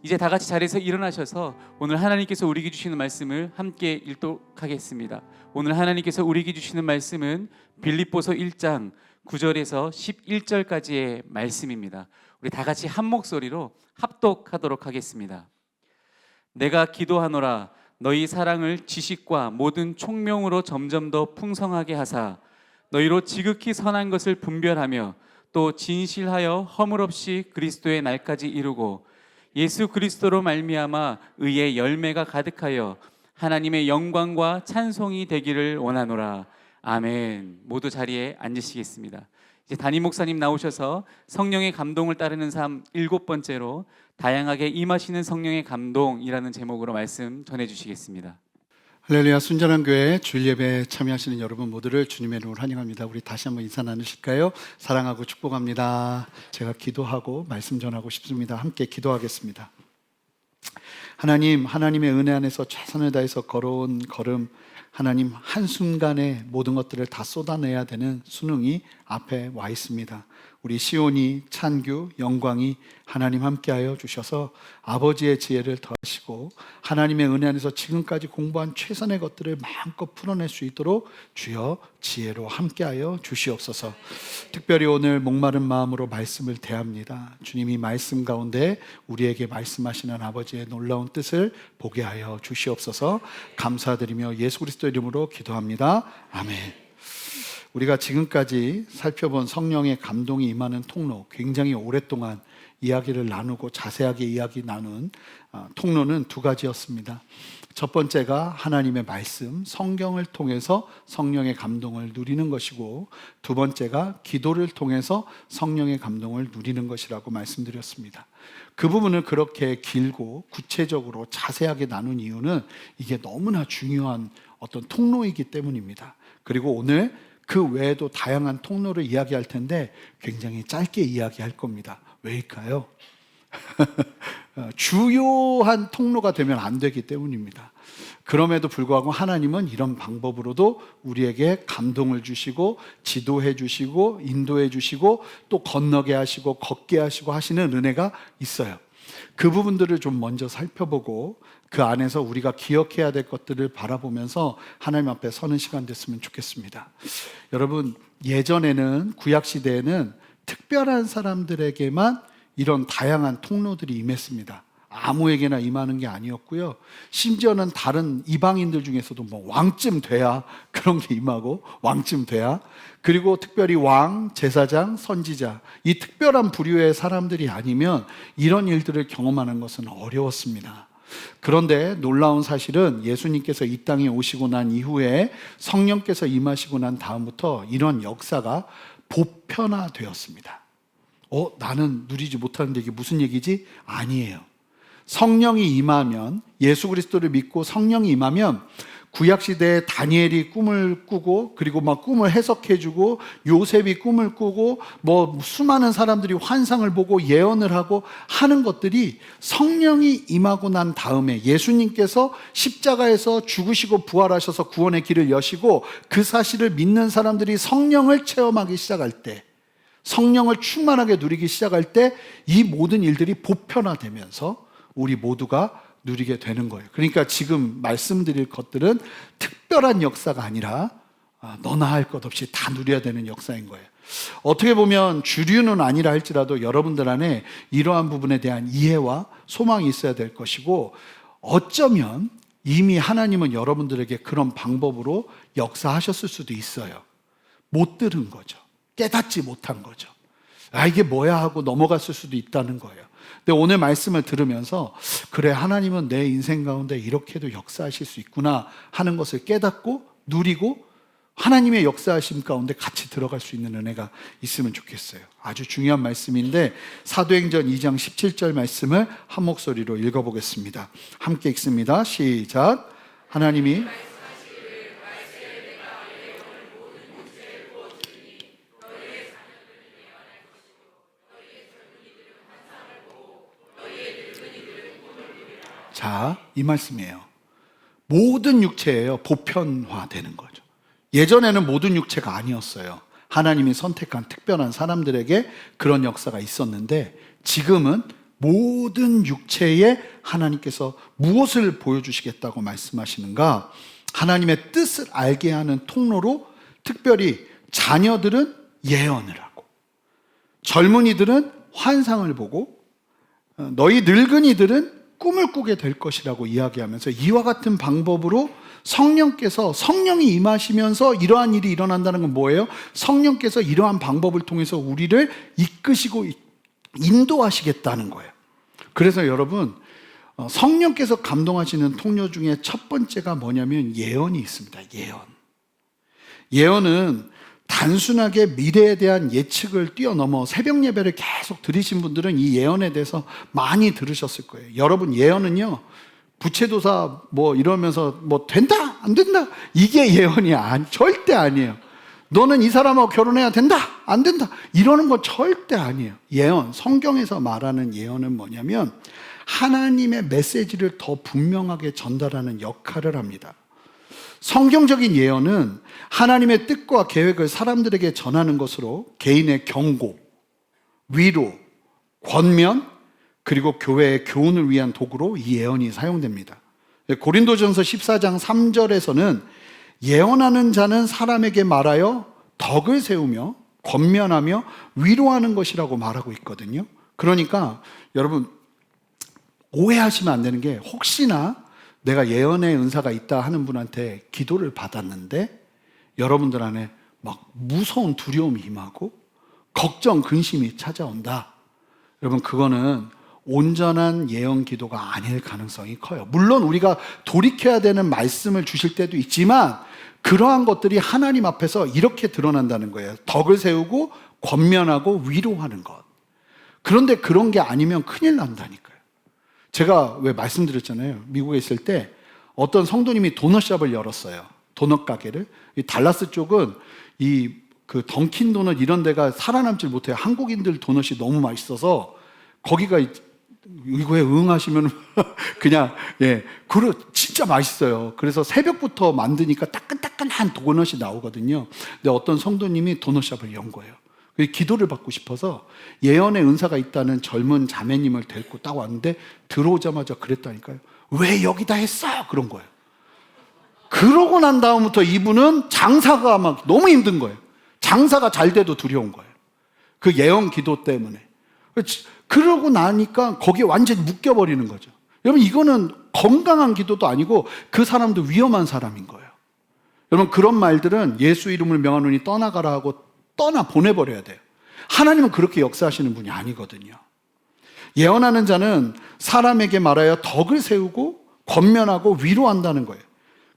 이제 다 같이 자리에서 일어나셔서 오늘 하나님께서 우리에게 주시는 말씀을 함께 읽도록하겠습니다. 오늘 하나님께서 우리에게 주시는 말씀은 빌립보서 1장 9절에서 11절까지의 말씀입니다. 우리 다 같이 한 목소리로 합독하도록 하겠습니다. 내가 기도하노라 너희 사랑을 지식과 모든 총명으로 점점 더 풍성하게 하사 너희로 지극히 선한 것을 분별하며 또 진실하여 허물 없이 그리스도의 날까지 이루고 예수 그리스도로 말미암아 의의 열매가 가득하여 하나님의 영광과 찬송이 되기를 원하노라. 아멘. 모두 자리에 앉으시겠습니다. 이제 담임 목사님 나오셔서 성령의 감동을 따르는 삶 7번째로 다양하게 임하시는 성령의 감동이라는 제목으로 말씀 전해주시겠습니다. 할렐루야. 순전한 교회 주일 예배에 참여하시는 여러분 모두를 주님의 이름으로 환영합니다. 우리 다시 한번 인사 나누실까요? 사랑하고 축복합니다. 제가 기도하고 말씀 전하고 싶습니다. 함께 기도하겠습니다. 하나님, 하나님의 은혜 안에서 최선을 다해서 걸어온 걸음, 하나님 한순간에 모든 것들을 다 쏟아내야 되는 수능이 앞에 와 있습니다. 우리 시온이, 찬규, 영광이 하나님 함께하여 주셔서 아버지의 지혜를 더하시고 하나님의 은혜 안에서 지금까지 공부한 최선의 것들을 마음껏 풀어낼 수 있도록 주여 지혜로 함께하여 주시옵소서. 특별히 오늘 목마른 마음으로 말씀을 대합니다. 주님이 말씀 가운데 우리에게 말씀하시는 아버지의 놀라운 뜻을 보게 하여 주시옵소서. 감사드리며 예수 그리스도 이름으로 기도합니다. 아멘. 우리가 지금까지 살펴본 성령의 감동이 임하는 통로, 굉장히 오랫동안 이야기를 나누고 자세하게 이야기 나눈 통로는 두 가지였습니다. 첫 번째가 하나님의 말씀, 성경을 통해서 성령의 감동을 누리는 것이고, 두 번째가 기도를 통해서 성령의 감동을 누리는 것이라고 말씀드렸습니다. 그 부분을 그렇게 길고 구체적으로 자세하게 나눈 이유는 이게 너무나 중요한 어떤 통로이기 때문입니다. 그리고 오늘 그 외에도 다양한 통로를 이야기할 텐데 굉장히 짧게 이야기할 겁니다. 왜일까요? 주요한 통로가 되면 안 되기 때문입니다. 그럼에도 불구하고 하나님은 이런 방법으로도 우리에게 감동을 주시고 지도해 주시고 인도해 주시고 또 건너게 하시고 걷게 하시고 하시는 은혜가 있어요. 그 부분들을 좀 먼저 살펴보고 그 안에서 우리가 기억해야 될 것들을 바라보면서 하나님 앞에 서는 시간 됐으면 좋겠습니다. 여러분, 예전에는 구약시대에는 특별한 사람들에게만 이런 다양한 통로들이 임했습니다. 아무에게나 임하는 게 아니었고요. 심지어는 다른 이방인들 중에서도 뭐 왕쯤 돼야 그런 게 임하고, 왕쯤 돼야, 그리고 특별히 왕, 제사장, 선지자, 이 특별한 부류의 사람들이 아니면 이런 일들을 경험하는 것은 어려웠습니다. 그런데 놀라운 사실은 예수님께서 이 땅에 오시고 난 이후에 성령께서 임하시고 난 다음부터 이런 역사가 보편화되었습니다. 나는 누리지 못하는데 이게 무슨 얘기지? 아니에요. 성령이 임하면, 예수 그리스도를 믿고 성령이 임하면 구약시대에 다니엘이 꿈을 꾸고, 그리고 막 꿈을 해석해주고, 요셉이 꿈을 꾸고, 뭐 수많은 사람들이 환상을 보고 예언을 하고 하는 것들이 성령이 임하고 난 다음에 예수님께서 십자가에서 죽으시고 부활하셔서 구원의 길을 여시고 그 사실을 믿는 사람들이 성령을 체험하기 시작할 때, 성령을 충만하게 누리기 시작할 때 이 모든 일들이 보편화되면서 우리 모두가 누리게 되는 거예요. 그러니까 지금 말씀드릴 것들은 특별한 역사가 아니라 너나 할 것 없이 다 누려야 되는 역사인 거예요. 어떻게 보면 주류는 아니라 할지라도 여러분들 안에 이러한 부분에 대한 이해와 소망이 있어야 될 것이고, 어쩌면 이미 하나님은 여러분들에게 그런 방법으로 역사하셨을 수도 있어요. 못 들은 거죠. 깨닫지 못한 거죠. 이게 뭐야 하고 넘어갔을 수도 있다는 거예요. 근데 오늘 말씀을 들으면서 그래, 하나님은 내 인생 가운데 이렇게도 역사하실 수 있구나 하는 것을 깨닫고 누리고 하나님의 역사하심 가운데 같이 들어갈 수 있는 은혜가 있으면 좋겠어요. 아주 중요한 말씀인데 사도행전 2장 17절 말씀을 한 목소리로 읽어보겠습니다. 함께 읽습니다. 시작. 하나님이 자, 이 말씀이에요. 모든 육체예요. 보편화되는 거죠. 예전에는 모든 육체가 아니었어요. 하나님이 선택한 특별한 사람들에게 그런 역사가 있었는데 지금은 모든 육체에 하나님께서 무엇을 보여주시겠다고 말씀하시는가? 하나님의 뜻을 알게 하는 통로로 특별히 자녀들은 예언을 하고 젊은이들은 환상을 보고 너희 늙은이들은 꿈을 꾸게 될 것이라고 이야기하면서 이와 같은 방법으로 성령이 임하시면서 이러한 일이 일어난다는 건 뭐예요? 성령께서 이러한 방법을 통해서 우리를 이끄시고 인도하시겠다는 거예요. 그래서 여러분, 성령께서 감동하시는 통로 중에 첫 번째가 뭐냐면 예언이 있습니다. 예언은 단순하게 미래에 대한 예측을 뛰어넘어 새벽 예배를 계속 들으신 분들은 이 예언에 대해서 많이 들으셨을 거예요. 여러분, 예언은요, 부채도사 뭐 이러면서 뭐 된다 안 된다 이게 예언이 절대 아니에요. 너는 이 사람하고 결혼해야 된다 안 된다 이러는 거 절대 아니에요. 예언, 성경에서 말하는 예언은 뭐냐면 하나님의 메시지를 더 분명하게 전달하는 역할을 합니다. 성경적인 예언은 하나님의 뜻과 계획을 사람들에게 전하는 것으로 개인의 경고, 위로, 권면, 그리고 교회의 교훈을 위한 도구로 이 예언이 사용됩니다. 고린도전서 14장 3절에서는 예언하는 자는 사람에게 말하여 덕을 세우며 권면하며 위로하는 것이라고 말하고 있거든요. 그러니까 여러분, 오해하시면 안 되는 게, 혹시나 내가 예언의 은사가 있다 하는 분한테 기도를 받았는데 여러분들 안에 막 무서운 두려움이 임하고 걱정, 근심이 찾아온다. 여러분, 그거는 온전한 예언 기도가 아닐 가능성이 커요. 물론 우리가 돌이켜야 되는 말씀을 주실 때도 있지만 그러한 것들이 하나님 앞에서 이렇게 드러난다는 거예요. 덕을 세우고 권면하고 위로하는 것. 그런데 그런 게 아니면 큰일 난다니까요. 제가 왜 말씀드렸잖아요. 미국에 있을 때 어떤 성도님이 도넛샵을 열었어요. 도넛 가게를. 이 달라스 쪽은 그 던킨 도넛 이런 데가 살아남질 못해요. 한국인들 도넛이 너무 맛있어서 거기가 이거에 응하시면 그냥 진짜 맛있어요. 그래서 새벽부터 만드니까 따끈따끈한 도넛이 나오거든요. 근데 어떤 성도님이 도넛샵을 연 거예요. 기도를 받고 싶어서 예언의 은사가 있다는 젊은 자매님을 데리고 딱 왔는데 들어오자마자 그랬다니까요. 왜 여기다 했어요? 그런 거예요. 그러고 난 다음부터 이분은 장사가 막 너무 힘든 거예요. 장사가 잘 돼도 두려운 거예요. 그 예언 기도 때문에. 그러고 나니까 거기에 완전히 묶여버리는 거죠. 여러분, 이거는 건강한 기도도 아니고 그 사람도 위험한 사람인 거예요. 여러분, 그런 말들은 예수 이름을 명하노니 떠나가라 하고 떠나 보내버려야 돼요. 하나님은 그렇게 역사하시는 분이 아니거든요. 예언하는 자는 사람에게 말하여 덕을 세우고 권면하고 위로한다는 거예요.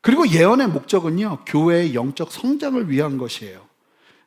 그리고 예언의 목적은요, 교회의 영적 성장을 위한 것이에요.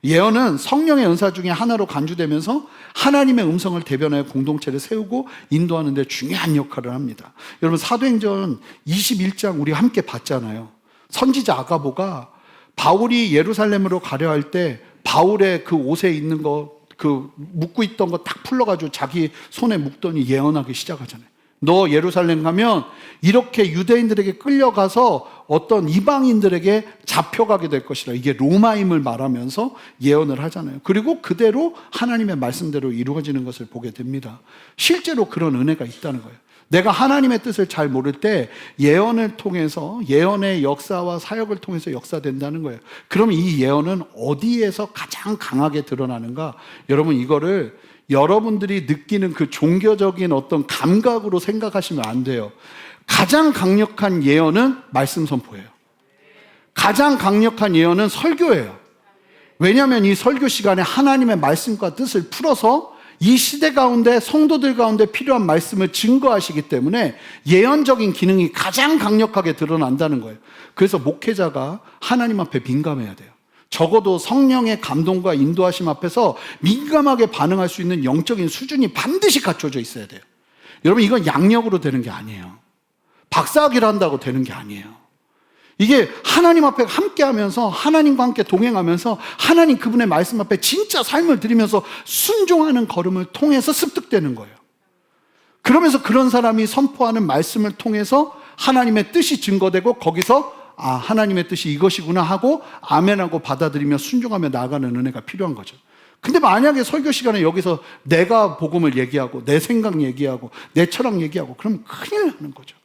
예언은 성령의 은사 중에 하나로 간주되면서 하나님의 음성을 대변하여 공동체를 세우고 인도하는 데 중요한 역할을 합니다. 여러분, 사도행전 21장 우리 함께 봤잖아요. 선지자 아가보가 바울이 예루살렘으로 가려 할 때 바울의 그 옷에 있는 거, 그 묶고 있던 거 딱 풀러가지고 자기 손에 묶더니 예언하기 시작하잖아요. 너 예루살렘 가면 이렇게 유대인들에게 끌려가서 어떤 이방인들에게 잡혀가게 될 것이라. 이게 로마임을 말하면서 예언을 하잖아요. 그리고 그대로 하나님의 말씀대로 이루어지는 것을 보게 됩니다. 실제로 그런 은혜가 있다는 거예요. 내가 하나님의 뜻을 잘 모를 때 예언을 통해서, 예언의 역사와 사역을 통해서 역사된다는 거예요. 그럼 이 예언은 어디에서 가장 강하게 드러나는가? 여러분, 이거를 여러분들이 느끼는 그 종교적인 어떤 감각으로 생각하시면 안 돼요. 가장 강력한 예언은 말씀 선포예요. 가장 강력한 예언은 설교예요. 왜냐하면 이 설교 시간에 하나님의 말씀과 뜻을 풀어서 이 시대 가운데 성도들 가운데 필요한 말씀을 증거하시기 때문에 예언적인 기능이 가장 강력하게 드러난다는 거예요. 그래서 목회자가 하나님 앞에 민감해야 돼요. 적어도 성령의 감동과 인도하심 앞에서 민감하게 반응할 수 있는 영적인 수준이 반드시 갖춰져 있어야 돼요. 여러분, 이건 양력으로 되는 게 아니에요. 박사학위를 한다고 되는 게 아니에요. 이게 하나님 앞에 함께 하면서, 하나님과 함께 동행하면서 하나님 그분의 말씀 앞에 진짜 삶을 드리면서 순종하는 걸음을 통해서 습득되는 거예요. 그러면서 그런 사람이 선포하는 말씀을 통해서 하나님의 뜻이 증거되고 거기서 아, 하나님의 뜻이 이것이구나 하고 아멘하고 받아들이며 순종하며 나아가는 은혜가 필요한 거죠. 근데 만약에 설교 시간에 여기서 내가 복음을 얘기하고 내 생각 얘기하고 내 철학 얘기하고 그러면 큰일 나는 거죠.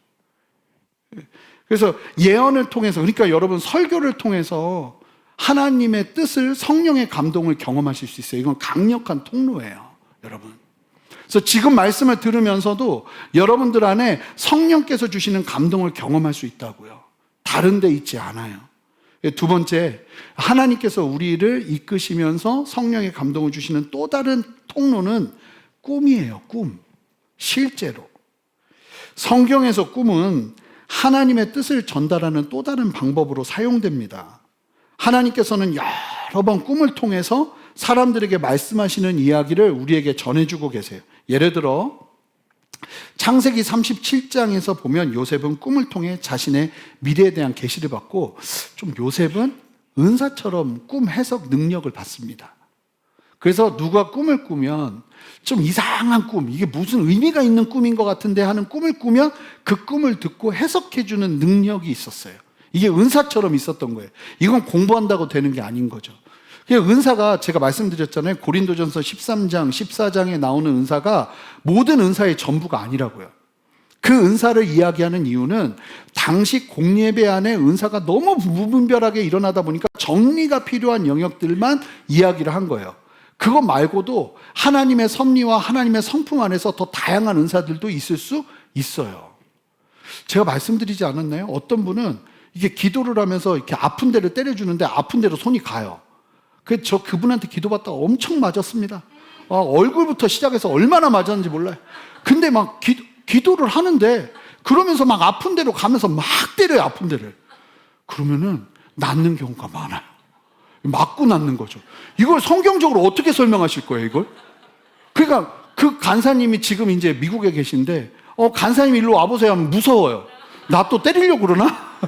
그래서 예언을 통해서, 그러니까 여러분 설교를 통해서 하나님의 뜻을, 성령의 감동을 경험하실 수 있어요. 이건 강력한 통로예요, 여러분. 그래서 지금 말씀을 들으면서도 여러분들 안에 성령께서 주시는 감동을 경험할 수 있다고요. 다른 데 있지 않아요. 두 번째, 하나님께서 우리를 이끄시면서 성령의 감동을 주시는 또 다른 통로는 꿈이에요. 꿈. 실제로 성경에서 꿈은 하나님의 뜻을 전달하는 또 다른 방법으로 사용됩니다. 하나님께서는 여러 번 꿈을 통해서 사람들에게 말씀하시는 이야기를 우리에게 전해주고 계세요. 예를 들어 창세기 37장에서 보면 요셉은 꿈을 통해 자신의 미래에 대한 계시를 받고, 좀 요셉은 은사처럼 꿈 해석 능력을 받습니다. 그래서 누가 꿈을 꾸면 좀 이상한 꿈, 이게 무슨 의미가 있는 꿈인 것 같은데 하는 꿈을 꾸면 그 꿈을 듣고 해석해주는 능력이 있었어요. 이게 은사처럼 있었던 거예요. 이건 공부한다고 되는 게 아닌 거죠. 은사가 제가 말씀드렸잖아요. 고린도전서 13장, 14장에 나오는 은사가 모든 은사의 전부가 아니라고요. 그 은사를 이야기하는 이유는 당시 공예배 안에 은사가 너무 무분별하게 일어나다 보니까 정리가 필요한 영역들만 이야기를 한 거예요. 그거 말고도 하나님의 섭리와 하나님의 성품 안에서 더 다양한 은사들도 있을 수 있어요. 제가 말씀드리지 않았나요? 어떤 분은 이게 기도를 하면서 이렇게 아픈 데를 때려주는데 아픈 데로 손이 가요. 그래서 그분한테 기도받다가 엄청 맞았습니다. 얼굴부터 시작해서 얼마나 맞았는지 몰라요. 근데 막 기도를 하는데 그러면서 막 아픈 데로 가면서 막 때려요, 아픈 데를. 그러면은 낫는 경우가 많아요. 맞고 낫는 거죠. 이걸 성경적으로 어떻게 설명하실 거예요, 이걸? 그러니까 그 간사님이 지금 이제 미국에 계신데, 간사님 일로 와보세요 하면 무서워요. 나 또 때리려고 그러나?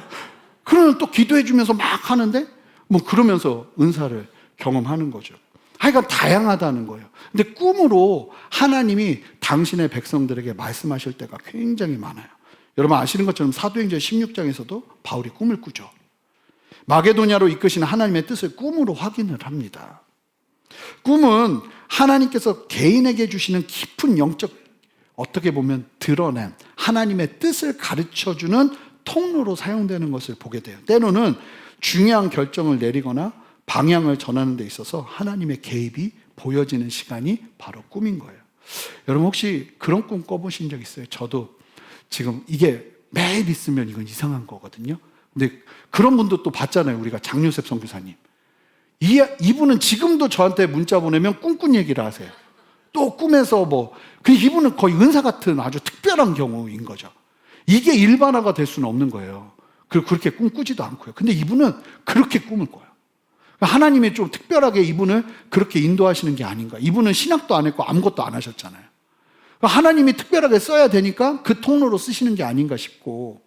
그러면 또 기도해주면서 막 하는데, 뭐 그러면서 은사를 경험하는 거죠. 하여간 다양하다는 거예요. 근데 꿈으로 하나님이 당신의 백성들에게 말씀하실 때가 굉장히 많아요. 여러분 아시는 것처럼 사도행전 16장에서도 바울이 꿈을 꾸죠. 마게도냐로 이끄시는 하나님의 뜻을 꿈으로 확인을 합니다. 꿈은 하나님께서 개인에게 주시는 깊은 영적, 어떻게 보면 드러낸 하나님의 뜻을 가르쳐주는 통로로 사용되는 것을 보게 돼요. 때로는 중요한 결정을 내리거나 방향을 전하는 데 있어서 하나님의 개입이 보여지는 시간이 바로 꿈인 거예요. 여러분 혹시 그런 꿈 꿔보신 적 있어요? 저도 지금 이게 매일 있으면 이건 이상한 거거든요. 근데 그런 분도 또 봤잖아요. 우리가 장요셉 선교사님. 이분은 지금도 저한테 문자 보내면 꿈꾼 얘기를 하세요. 또 꿈에서 이분은 거의 은사 같은 아주 특별한 경우인 거죠. 이게 일반화가 될 수는 없는 거예요. 그리고 그렇게 꿈꾸지도 않고요. 근데 이분은 그렇게 꿈을 꿔요. 하나님이 좀 특별하게 이분을 그렇게 인도하시는 게 아닌가. 이분은 신학도 안 했고 아무것도 안 하셨잖아요. 하나님이 특별하게 써야 되니까 그 통로로 쓰시는 게 아닌가 싶고.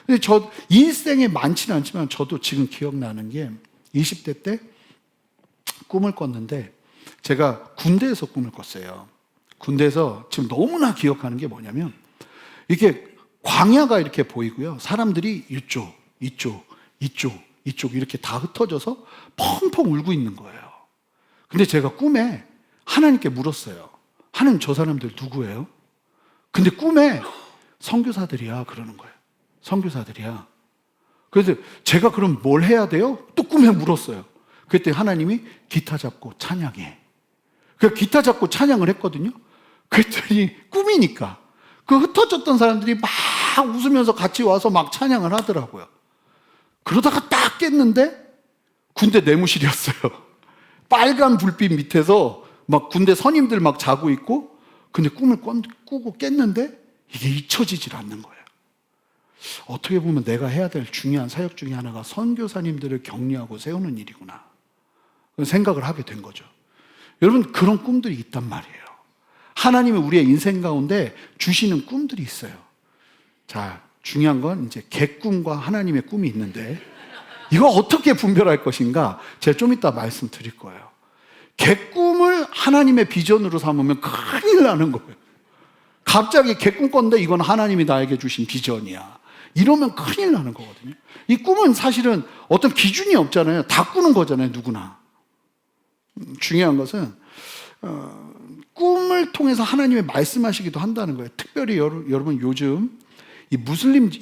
근데 저 일생에 많지는 않지만 저도 지금 기억나는 게 20대 때 꿈을 꿨는데, 제가 군대에서 꿈을 꿨어요. 군대에서 지금 너무나 기억하는 게 뭐냐면, 이게 광야가 이렇게 보이고요. 사람들이 이쪽 이렇게 다 흩어져서 펑펑 울고 있는 거예요. 근데 제가 꿈에 하나님께 물었어요. 하나님, 저 사람들 누구예요? 근데 꿈에 선교사들이야 그러는 거예요. 선교사들이야. 그래서 제가 그럼 뭘 해야 돼요? 또 꿈에 물었어요. 그때 하나님이 기타 잡고 찬양해. 그래서 기타 잡고 찬양을 했거든요. 그랬더니 꿈이니까 그 흩어졌던 사람들이 막 웃으면서 같이 와서 막 찬양을 하더라고요. 그러다가 딱 깼는데 군대 내무실이었어요. 빨간 불빛 밑에서 막 군대 선임들 막 자고 있고, 근데 꿈을 꾸고 깼는데 이게 잊혀지질 않는 거예요. 어떻게 보면 내가 해야 될 중요한 사역 중에 하나가 선교사님들을 격려하고 세우는 일이구나, 그런 생각을 하게 된 거죠. 여러분 그런 꿈들이 있단 말이에요. 하나님이 우리의 인생 가운데 주시는 꿈들이 있어요. 자, 중요한 건 이제 개꿈과 하나님의 꿈이 있는데, 이거 어떻게 분별할 것인가 제가 좀 이따 말씀드릴 거예요. 개꿈을 하나님의 비전으로 삼으면 큰일 나는 거예요. 갑자기 개꿈 꿨는데 이건 하나님이 나에게 주신 비전이야. 이러면 큰일 나는 거거든요. 이 꿈은 사실은 어떤 기준이 없잖아요. 다 꾸는 거잖아요, 누구나. 중요한 것은 꿈을 통해서 하나님이 말씀하시기도 한다는 거예요. 특별히 여러분 요즘 이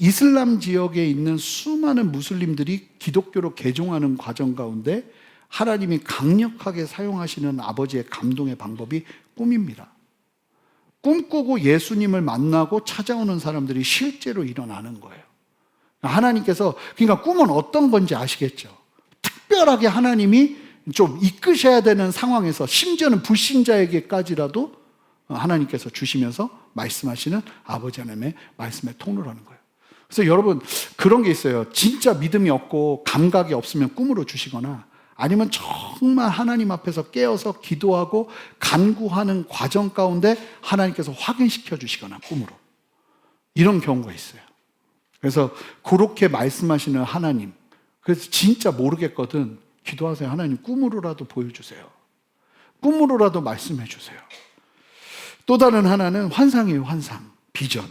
이슬람 지역에 있는 수많은 무슬림들이 기독교로 개종하는 과정 가운데 하나님이 강력하게 사용하시는 아버지의 감동의 방법이 꿈입니다. 꿈꾸고 예수님을 만나고 찾아오는 사람들이 실제로 일어나는 거예요. 하나님께서, 그러니까 꿈은 어떤 건지 아시겠죠? 특별하게 하나님이 좀 이끄셔야 되는 상황에서, 심지어는 불신자에게까지라도 하나님께서 주시면서 말씀하시는 아버지 하나님의 말씀의 통로라는 거예요. 그래서 여러분, 그런 게 있어요. 진짜 믿음이 없고 감각이 없으면 꿈으로 주시거나, 아니면 정말 하나님 앞에서 깨어서 기도하고 간구하는 과정 가운데 하나님께서 확인시켜 주시거나 꿈으로, 이런 경우가 있어요. 그래서 그렇게 말씀하시는 하나님, 그래서 진짜 모르겠거든 기도하세요. 하나님 꿈으로라도 보여주세요. 꿈으로라도 말씀해 주세요. 또 다른 하나는 환상이에요. 환상, 비전.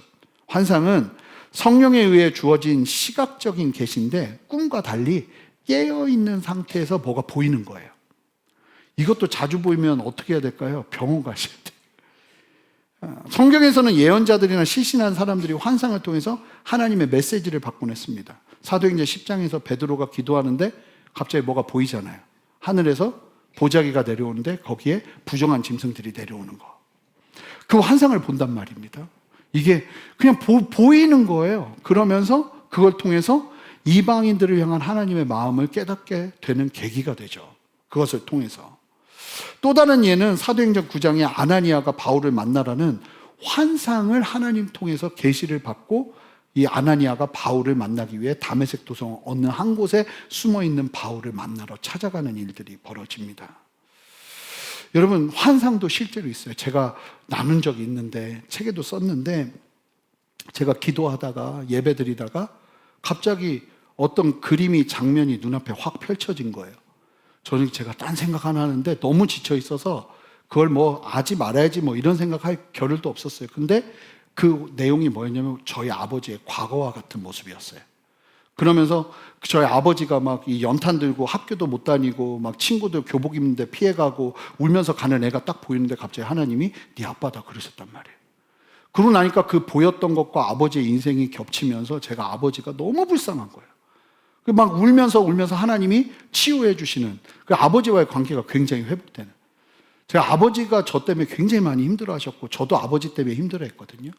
환상은 성령에 의해 주어진 시각적인 계시인데 꿈과 달리 깨어있는 상태에서 뭐가 보이는 거예요. 이것도 자주 보이면 어떻게 해야 될까요? 병원 가실 때. 성경에서는 예언자들이나 시신한 사람들이 환상을 통해서 하나님의 메시지를 받곤 했습니다. 사도행전 10장에서 베드로가 기도하는데 갑자기 뭐가 보이잖아요. 하늘에서 보자기가 내려오는데 거기에 부정한 짐승들이 내려오는 거. 그 환상을 본단 말입니다. 이게 그냥 보이는 거예요. 그러면서 그걸 통해서 이방인들을 향한 하나님의 마음을 깨닫게 되는 계기가 되죠. 그것을 통해서. 또 다른 예는 사도행전 9장에 아나니아가 바울을 만나라는 환상을 하나님 통해서 계시를 받고, 이 아나니아가 바울을 만나기 위해 다메섹 도성 어느 한 곳에 숨어있는 바울을 만나러 찾아가는 일들이 벌어집니다. 여러분, 환상도 실제로 있어요. 제가 나눈 적이 있는데, 책에도 썼는데, 제가 기도하다가 예배드리다가 갑자기 어떤 그림이, 장면이 눈앞에 확 펼쳐진 거예요. 저는 제가 딴 생각 하나 하는데 너무 지쳐 있어서 그걸 뭐 하지 말아야지 뭐 이런 생각할 겨를도 없었어요. 근데 그 내용이 뭐였냐면 저희 아버지의 과거와 같은 모습이었어요. 그러면서 저희 아버지가 막 이 연탄 들고 학교도 못 다니고 막 친구들 교복 입는데 피해가고 울면서 가는 애가 딱 보이는데 갑자기 하나님이 네 아빠다 그러셨단 말이에요. 그러고 나니까 그 보였던 것과 아버지의 인생이 겹치면서 제가 아버지가 너무 불쌍한 거예요. 막 울면서 하나님이 치유해 주시는, 그 아버지와의 관계가 굉장히 회복되는. 제가 아버지가 저 때문에 굉장히 많이 힘들어 하셨고 저도 아버지 때문에 힘들어 했거든요.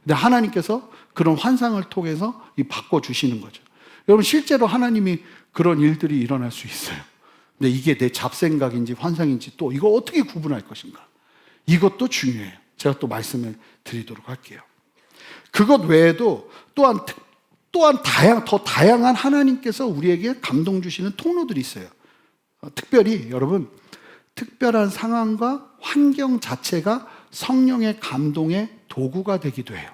근데 하나님께서 그런 환상을 통해서 바꿔주시는 거죠. 여러분, 실제로 하나님이 그런 일들이 일어날 수 있어요. 근데 이게 내 잡생각인지 환상인지 또 이거 어떻게 구분할 것인가? 이것도 중요해요. 제가 또 말씀을 드리도록 할게요. 그것 외에도 또한 더 다양한 하나님께서 우리에게 감동 주시는 통로들이 있어요. 특별히 여러분, 특별한 상황과 환경 자체가 성령의 감동의 도구가 되기도 해요.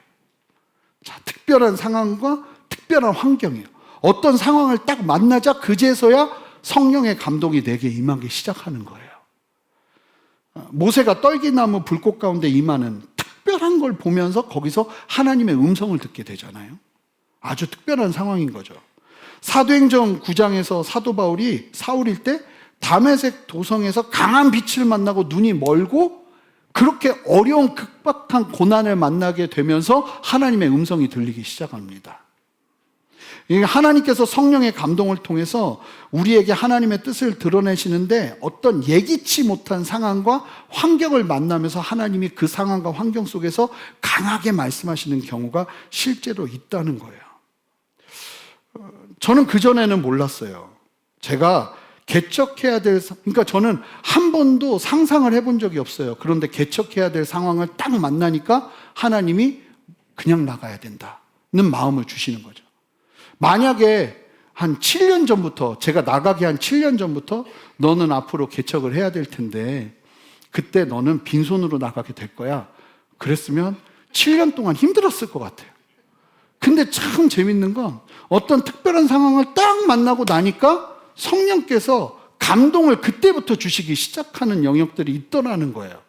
자, 특별한 상황과 특별한 환경이에요. 어떤 상황을 딱 만나자 그제서야 성령의 감동이 내게 임하기 시작하는 거예요. 모세가 떨기나무 불꽃 가운데 임하는 특별한 걸 보면서 거기서 하나님의 음성을 듣게 되잖아요. 아주 특별한 상황인 거죠. 사도행전 9장에서 사도 바울이 사울일 때 다메섹 도성에서 강한 빛을 만나고 눈이 멀고 그렇게 어려운 극박한 고난을 만나게 되면서 하나님의 음성이 들리기 시작합니다. 하나님께서 성령의 감동을 통해서 우리에게 하나님의 뜻을 드러내시는데 어떤 예기치 못한 상황과 환경을 만나면서 하나님이 그 상황과 환경 속에서 강하게 말씀하시는 경우가 실제로 있다는 거예요. 저는 그전에는 몰랐어요. 제가 개척해야 될, 그러니까 저는 한 번도 상상을 해본 적이 없어요. 그런데 개척해야 될 상황을 딱 만나니까 하나님이 그냥 나가야 된다는 마음을 주시는 거죠. 만약에 한 7년 전부터, 제가 나가기 한 7년 전부터 너는 앞으로 개척을 해야 될 텐데 그때 너는 빈손으로 나가게 될 거야, 그랬으면 7년 동안 힘들었을 것 같아요. 근데 참 재밌는 건 어떤 특별한 상황을 딱 만나고 나니까 성령께서 감동을 그때부터 주시기 시작하는 영역들이 있더라는 거예요.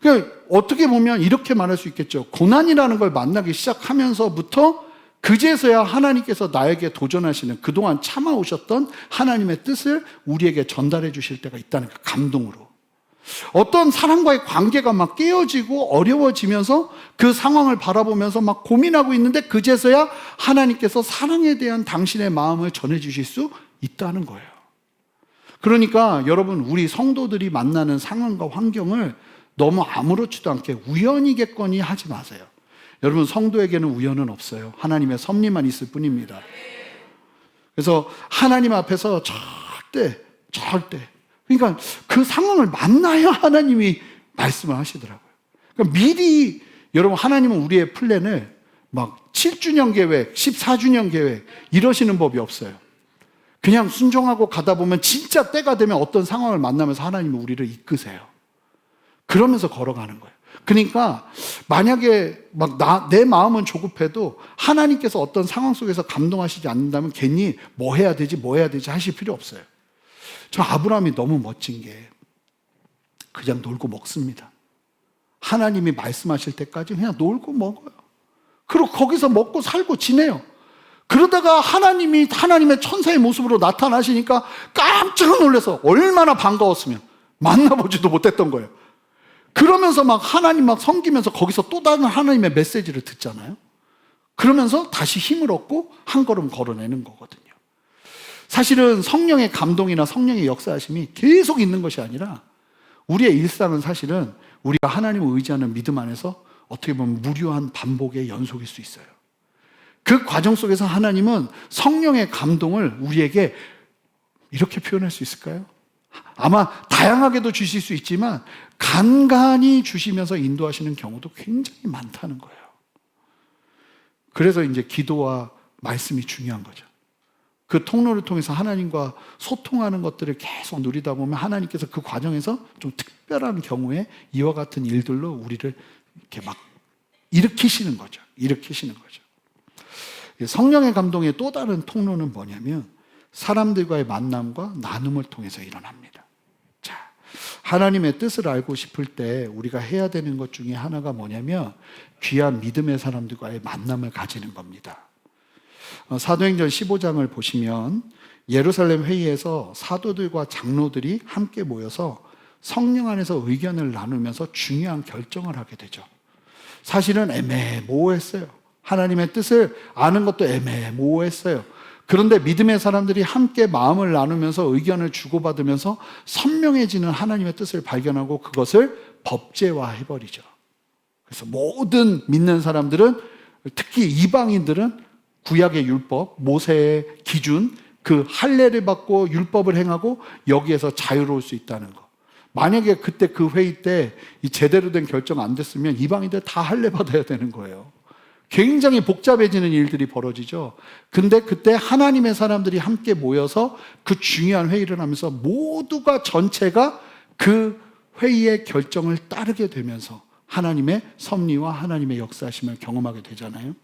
그러니까 어떻게 보면 이렇게 말할 수 있겠죠. 고난이라는 걸 만나기 시작하면서부터 그제서야 하나님께서 나에게 도전하시는 그동안 참아오셨던 하나님의 뜻을 우리에게 전달해 주실 때가 있다는 그 감동으로. 어떤 사람과의 관계가 막 깨어지고 어려워지면서 그 상황을 바라보면서 막 고민하고 있는데 그제서야 하나님께서 사랑에 대한 당신의 마음을 전해 주실 수 있다는 거예요. 그러니까 여러분, 우리 성도들이 만나는 상황과 환경을 너무 아무렇지도 않게 우연이겠거니 하지 마세요. 여러분, 성도에게는 우연은 없어요. 하나님의 섭리만 있을 뿐입니다. 그래서 하나님 앞에서 절대 그러니까 그 상황을 만나야 하나님이 말씀을 하시더라고요. 그러니까 미리, 여러분, 하나님은 우리의 플랜을 막 7주년 계획, 14주년 계획 이러시는 법이 없어요. 그냥 순종하고 가다 보면 진짜 때가 되면 어떤 상황을 만나면서 하나님은 우리를 이끄세요. 그러면서 걸어가는 거예요. 그러니까 만약에 막 내 마음은 조급해도 하나님께서 어떤 상황 속에서 감동하시지 않는다면 괜히 뭐 해야 되지 하실 필요 없어요. 저 아브라함이 너무 멋진 게 그냥 놀고 먹습니다. 하나님이 말씀하실 때까지 그냥 놀고 먹어요. 그리고 거기서 먹고 살고 지내요. 그러다가 하나님의 천사의 모습으로 나타나시니까 깜짝 놀라서 얼마나 반가웠으면 만나보지도 못했던 거예요. 그러면서 막 하나님 막 섬기면서 거기서 또 다른 하나님의 메시지를 듣잖아요. 그러면서 다시 힘을 얻고 한 걸음 걸어내는 거거든요. 사실은 성령의 감동이나 성령의 역사하심이 계속 있는 것이 아니라 우리의 일상은 사실은 우리가 하나님을 의지하는 믿음 안에서 어떻게 보면 무료한 반복의 연속일 수 있어요. 그 과정 속에서 하나님은 성령의 감동을 우리에게 이렇게 표현할 수 있을까요? 아마 다양하게도 주실 수 있지만 간간히 주시면서 인도하시는 경우도 굉장히 많다는 거예요. 그래서 이제 기도와 말씀이 중요한 거죠. 그 통로를 통해서 하나님과 소통하는 것들을 계속 누리다 보면 하나님께서 그 과정에서 좀 특별한 경우에 이와 같은 일들로 우리를 이렇게 막 일으키시는 거죠. 성령의 감동의 또 다른 통로는 뭐냐면 사람들과의 만남과 나눔을 통해서 일어납니다. 자, 하나님의 뜻을 알고 싶을 때 우리가 해야 되는 것 중에 하나가 뭐냐면 귀한 믿음의 사람들과의 만남을 가지는 겁니다. 사도행전 15장을 보시면 예루살렘 회의에서 사도들과 장로들이 함께 모여서 성령 안에서 의견을 나누면서 중요한 결정을 하게 되죠. 사실은 애매모호했어요. 하나님의 뜻을 아는 것도 애매모호했어요. 그런데 믿음의 사람들이 함께 마음을 나누면서 의견을 주고받으면서 선명해지는 하나님의 뜻을 발견하고 그것을 법제화해버리죠. 그래서 모든 믿는 사람들은, 특히 이방인들은 구약의 율법, 모세의 기준, 그 할례를 받고 율법을 행하고 여기에서 자유로울 수 있다는 거. 만약에 그때 그 회의 때 이 제대로 된 결정 안 됐으면 이방인들 다 할례 받아야 되는 거예요. 굉장히 복잡해지는 일들이 벌어지죠. 근데 그때 하나님의 사람들이 함께 모여서 그 중요한 회의를 하면서 모두가 전체가 그 회의의 결정을 따르게 되면서 하나님의 섭리와 하나님의 역사하심을 경험하게 되잖아요.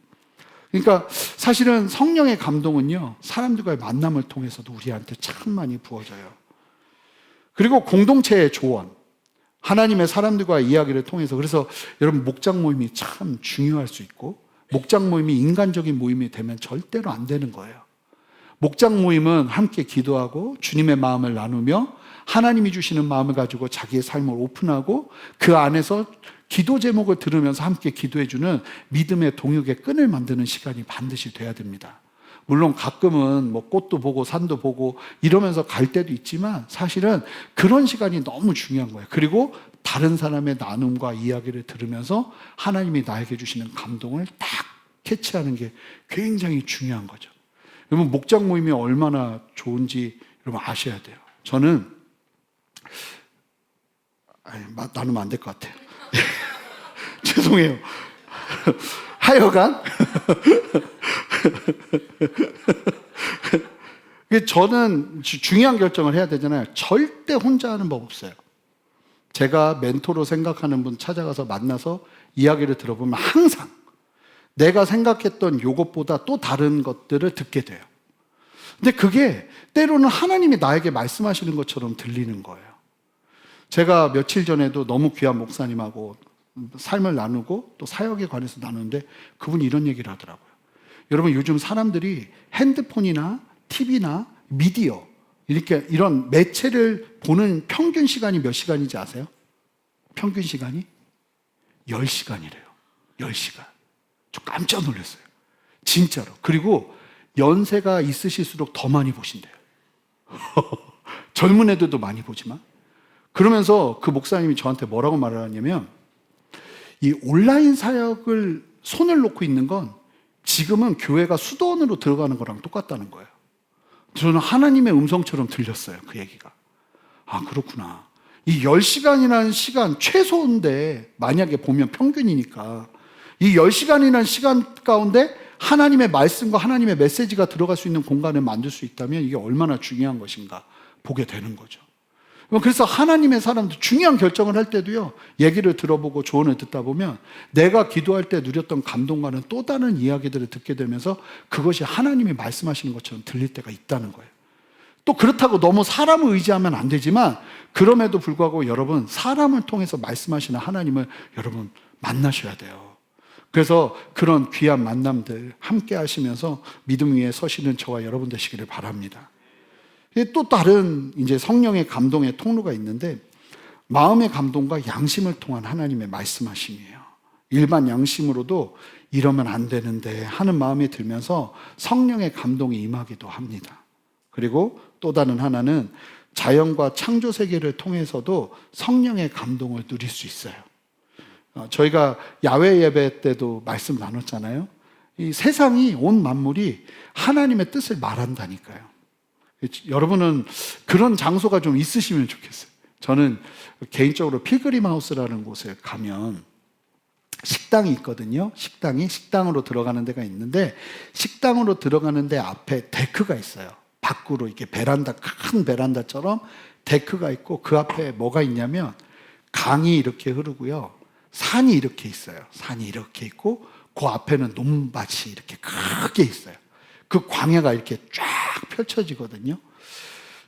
그러니까 사실은 성령의 감동은요, 사람들과의 만남을 통해서도 우리한테 참 많이 부어져요. 그리고 공동체의 조언, 하나님의 사람들과의 이야기를 통해서, 그래서 여러분 목장 모임이 참 중요할 수 있고, 목장 모임이 인간적인 모임이 되면 절대로 안 되는 거예요. 목장 모임은 함께 기도하고 주님의 마음을 나누며 하나님이 주시는 마음을 가지고 자기의 삶을 오픈하고 그 안에서 기도 제목을 들으면서 함께 기도해주는 믿음의 동역의 끈을 만드는 시간이 반드시 돼야 됩니다. 물론 가끔은 뭐 꽃도 보고 산도 보고 이러면서 갈 때도 있지만 사실은 그런 시간이 너무 중요한 거예요. 그리고 다른 사람의 나눔과 이야기를 들으면서 하나님이 나에게 주시는 감동을 딱 캐치하는 게 굉장히 중요한 거죠. 여러분 목장 모임이 얼마나 좋은지 여러분 아셔야 돼요. 저는 나누면 안 될 것 같아요. 죄송해요. 하여간 저는 중요한 결정을 해야 되잖아요. 절대 혼자 하는 법 없어요. 제가 멘토로 생각하는 분 찾아가서 만나서 이야기를 들어보면 항상 내가 생각했던 요것보다 또 다른 것들을 듣게 돼요. 근데 그게 때로는 하나님이 나에게 말씀하시는 것처럼 들리는 거예요. 제가 며칠 전에도 너무 귀한 목사님하고 삶을 나누고 또 사역에 관해서 나누는데 그분이 이런 얘기를 하더라고요. 여러분 요즘 사람들이 핸드폰이나 TV나 미디어 이렇게 이런 매체를 보는 평균 시간이 몇 시간인지 아세요? 평균 시간이 10시간이래요. 10시간. 저 깜짝 놀랐어요. 진짜로. 그리고 연세가 있으실수록 더 많이 보신대요. 젊은 애들도 많이 보지만. 그러면서 그 목사님이 저한테 뭐라고 말을 하냐면 이 온라인 사역을 손을 놓고 있는 건 지금은 교회가 수도원으로 들어가는 거랑 똑같다는 거예요. 저는 하나님의 음성처럼 들렸어요. 그 얘기가. 아, 그렇구나. 이 10시간이라는 시간 최소인데 만약에 보면 평균이니까 이 10시간이라는 시간 가운데 하나님의 말씀과 하나님의 메시지가 들어갈 수 있는 공간을 만들 수 있다면 이게 얼마나 중요한 것인가 보게 되는 거죠. 그래서 하나님의 사람들 중요한 결정을 할 때도요, 얘기를 들어보고 조언을 듣다 보면 내가 기도할 때 누렸던 감동과는 또 다른 이야기들을 듣게 되면서 그것이 하나님이 말씀하시는 것처럼 들릴 때가 있다는 거예요. 또 그렇다고 너무 사람을 의지하면 안 되지만 그럼에도 불구하고 여러분 사람을 통해서 말씀하시는 하나님을 여러분 만나셔야 돼요. 그래서 그런 귀한 만남들 함께 하시면서 믿음 위에 서시는 저와 여러분 되시기를 바랍니다. 또 다른 이제 성령의 감동의 통로가 있는데 마음의 감동과 양심을 통한 하나님의 말씀하심이에요. 일반 양심으로도 이러면 안 되는데 하는 마음이 들면서 성령의 감동이 임하기도 합니다. 그리고 또 다른 하나는 자연과 창조 세계를 통해서도 성령의 감동을 누릴 수 있어요. 저희가 야외 예배 때도 말씀 나눴잖아요. 이 세상이 온 만물이 하나님의 뜻을 말한다니까요. 여러분은 그런 장소가 좀 있으시면 좋겠어요. 저는 개인적으로 필그림 하우스라는 곳에 가면 식당이 있거든요. 식당으로 들어가는 데가 있는데 식당으로 들어가는 데 앞에 데크가 있어요. 밖으로 이렇게 큰 베란다처럼 데크가 있고 그 앞에 뭐가 있냐면 강이 이렇게 흐르고요. 산이 이렇게 있어요. 산이 이렇게 있고 그 앞에는 논밭이 이렇게 크게 있어요. 그 광야가 이렇게 쫙 펼쳐지거든요.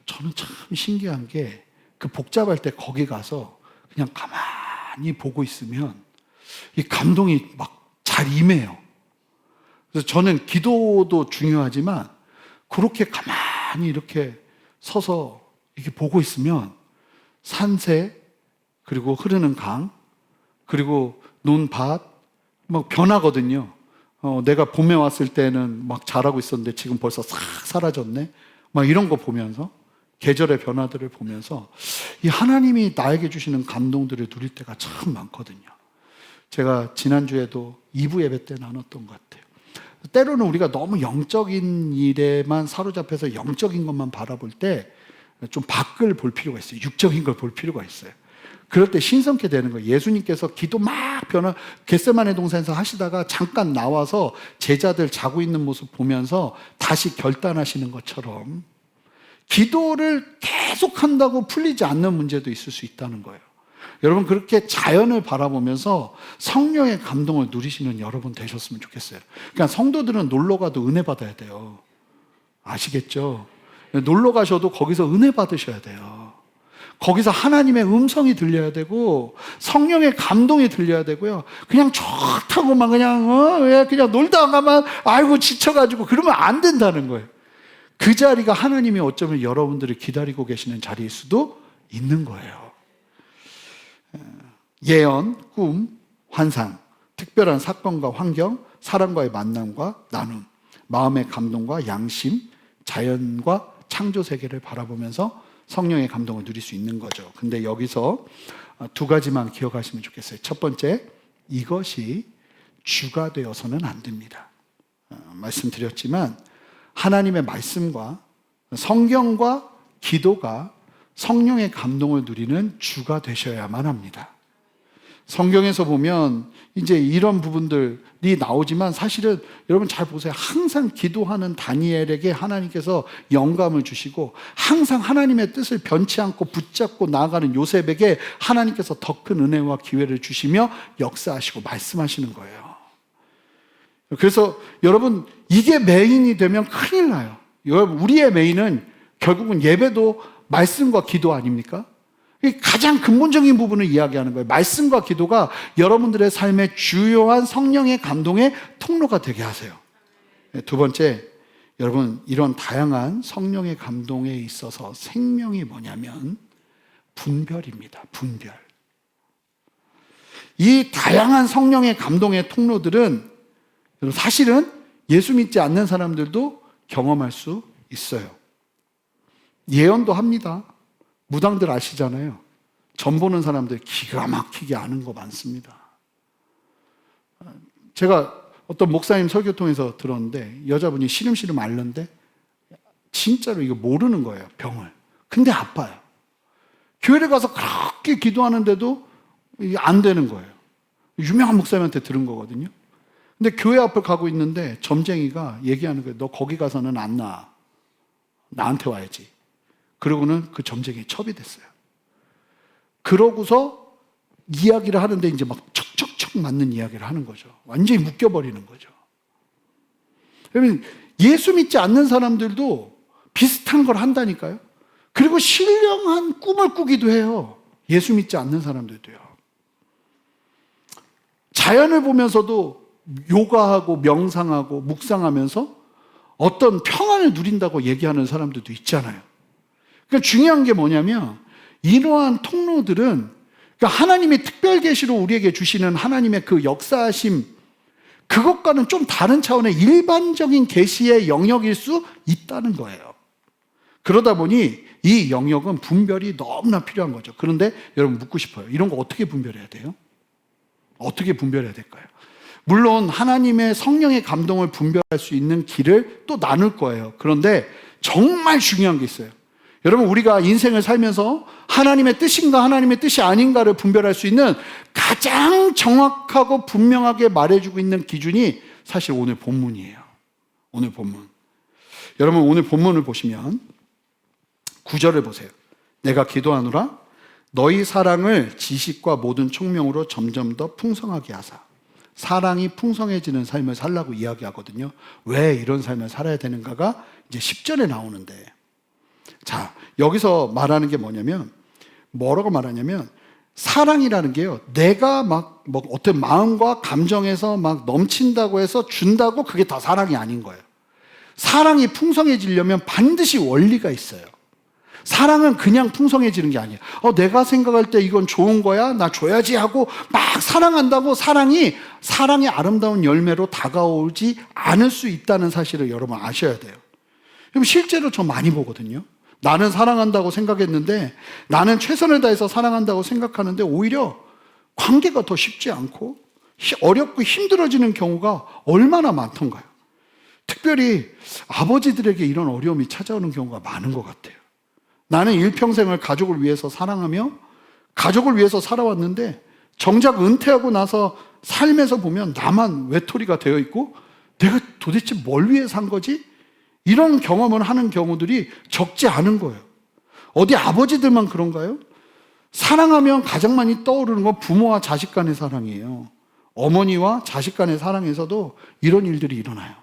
저는 참 신기한 게 그 복잡할 때 거기 가서 그냥 가만히 보고 있으면 이 감동이 막 잘 임해요. 그래서 저는 기도도 중요하지만 그렇게 가만히 이렇게 서서 이렇게 보고 있으면 산새, 그리고 흐르는 강, 그리고 논밭 막 변하거든요. 내가 봄에 왔을 때는 막 자라고 있었는데 지금 벌써 싹 사라졌네. 막 이런 거 보면서 계절의 변화들을 보면서 이 하나님이 나에게 주시는 감동들을 누릴 때가 참 많거든요. 제가 지난주에도 2부 예배 때 나눴던 것 같아요. 때로는 우리가 너무 영적인 일에만 사로잡혀서 영적인 것만 바라볼 때 좀 밖을 볼 필요가 있어요. 육적인 걸 볼 필요가 있어요. 그럴 때 신성케 되는 거예요. 예수님께서 기도 막 겟세마네 동산에서 하시다가 잠깐 나와서 제자들 자고 있는 모습 보면서 다시 결단하시는 것처럼 기도를 계속한다고 풀리지 않는 문제도 있을 수 있다는 거예요. 여러분 그렇게 자연을 바라보면서 성령의 감동을 누리시는 여러분 되셨으면 좋겠어요. 그러니까 성도들은 놀러 가도 은혜 받아야 돼요. 아시겠죠? 놀러 가셔도 거기서 은혜 받으셔야 돼요. 거기서 하나님의 음성이 들려야 되고 성령의 감동이 들려야 되고요. 그냥 좋다고만 그냥 놀다 가면 아이고 지쳐가지고 그러면 안 된다는 거예요. 그 자리가 하나님이 어쩌면 여러분들을 기다리고 계시는 자리일 수도 있는 거예요. 예언, 꿈, 환상, 특별한 사건과 환경, 사람과의 만남과 나눔, 마음의 감동과 양심, 자연과 창조 세계를 바라보면서 성령의 감동을 누릴 수 있는 거죠. 근데 여기서 두 가지만 기억하시면 좋겠어요. 첫 번째, 이것이 주가 되어서는 안 됩니다. 말씀드렸지만 하나님의 말씀과 성경과 기도가 성령의 감동을 누리는 주가 되셔야만 합니다. 성경에서 보면 이제 이런 부분들이 나오지만 사실은 여러분 잘 보세요. 항상 기도하는 다니엘에게 하나님께서 영감을 주시고 항상 하나님의 뜻을 변치 않고 붙잡고 나아가는 요셉에게 하나님께서 더 큰 은혜와 기회를 주시며 역사하시고 말씀하시는 거예요. 그래서 여러분 이게 메인이 되면 큰일 나요. 여러분 우리의 메인은 결국은 예배도 말씀과 기도 아닙니까? 가장 근본적인 부분을 이야기하는 거예요. 말씀과 기도가 여러분들의 삶의 주요한 성령의 감동의 통로가 되게 하세요. 두 번째, 여러분, 이런 다양한 성령의 감동에 있어서 생명이 뭐냐면 분별입니다. 분별. 이 다양한 성령의 감동의 통로들은 사실은 예수 믿지 않는 사람들도 경험할 수 있어요. 예언도 합니다. 무당들 아시잖아요. 점 보는 사람들 기가 막히게 아는 거 많습니다. 제가 어떤 목사님 설교 통해서 들었는데 여자분이 시름시름 앓는데 진짜로 이거 모르는 거예요, 병을. 근데 아파요. 교회를 가서 그렇게 기도하는데도 이게 안 되는 거예요. 유명한 목사님한테 들은 거거든요. 근데 교회 앞을 가고 있는데 점쟁이가 얘기하는 거예요. 너 거기 가서는 안 나. 나한테 와야지. 그러고는 그 점쟁이 첩이 됐어요. 그러고서 이야기를 하는데 이제 막 척척척 맞는 이야기를 하는 거죠. 완전히 묶여버리는 거죠. 그러면 예수 믿지 않는 사람들도 비슷한 걸 한다니까요. 그리고 신령한 꿈을 꾸기도 해요. 예수 믿지 않는 사람들도요. 자연을 보면서도 요가하고 명상하고 묵상하면서 어떤 평안을 누린다고 얘기하는 사람들도 있잖아요. 그러니까 중요한 게 뭐냐면 이러한 통로들은 그러니까 하나님의 특별 계시로 우리에게 주시는 하나님의 그 역사하심, 그것과는 좀 다른 차원의 일반적인 계시의 영역일 수 있다는 거예요. 그러다 보니 이 영역은 분별이 너무나 필요한 거죠. 그런데 여러분 묻고 싶어요. 이런 거 어떻게 분별해야 돼요? 어떻게 분별해야 될까요? 물론 하나님의 성령의 감동을 분별할 수 있는 길을 또 나눌 거예요. 그런데 정말 중요한 게 있어요. 여러분, 우리가 인생을 살면서 하나님의 뜻인가 하나님의 뜻이 아닌가를 분별할 수 있는 가장 정확하고 분명하게 말해주고 있는 기준이 사실 오늘 본문이에요. 오늘 본문. 여러분, 오늘 본문을 보시면 9절을 보세요. 내가 기도하노라 너희 사랑을 지식과 모든 총명으로 점점 더 풍성하게 하사. 사랑이 풍성해지는 삶을 살라고 이야기하거든요. 왜 이런 삶을 살아야 되는가가 이제 10절에 나오는데, 자, 여기서 말하는 게 뭐냐면, 뭐라고 말하냐면, 사랑이라는 게요, 내가 막 어떤 마음과 감정에서 막 넘친다고 해서 준다고 그게 다 사랑이 아닌 거예요. 사랑이 풍성해지려면 반드시 원리가 있어요. 사랑은 그냥 풍성해지는 게 아니에요. 내가 생각할 때 이건 좋은 거야, 나 줘야지 하고 막 사랑한다고 사랑이 사랑의 아름다운 열매로 다가오지 않을 수 있다는 사실을 여러분 아셔야 돼요. 그럼 실제로 저 많이 보거든요. 나는 사랑한다고 생각했는데, 나는 최선을 다해서 사랑한다고 생각하는데 오히려 관계가 더 쉽지 않고 어렵고 힘들어지는 경우가 얼마나 많던가요? 특별히 아버지들에게 이런 어려움이 찾아오는 경우가 많은 것 같아요. 나는 일평생을 가족을 위해서 사랑하며 가족을 위해서 살아왔는데 정작 은퇴하고 나서 삶에서 보면 나만 외톨이가 되어 있고 내가 도대체 뭘 위해 산 거지? 이런 경험을 하는 경우들이 적지 않은 거예요. 어디 아버지들만 그런가요? 사랑하면 가장 많이 떠오르는 건 부모와 자식 간의 사랑이에요. 어머니와 자식 간의 사랑에서도 이런 일들이 일어나요.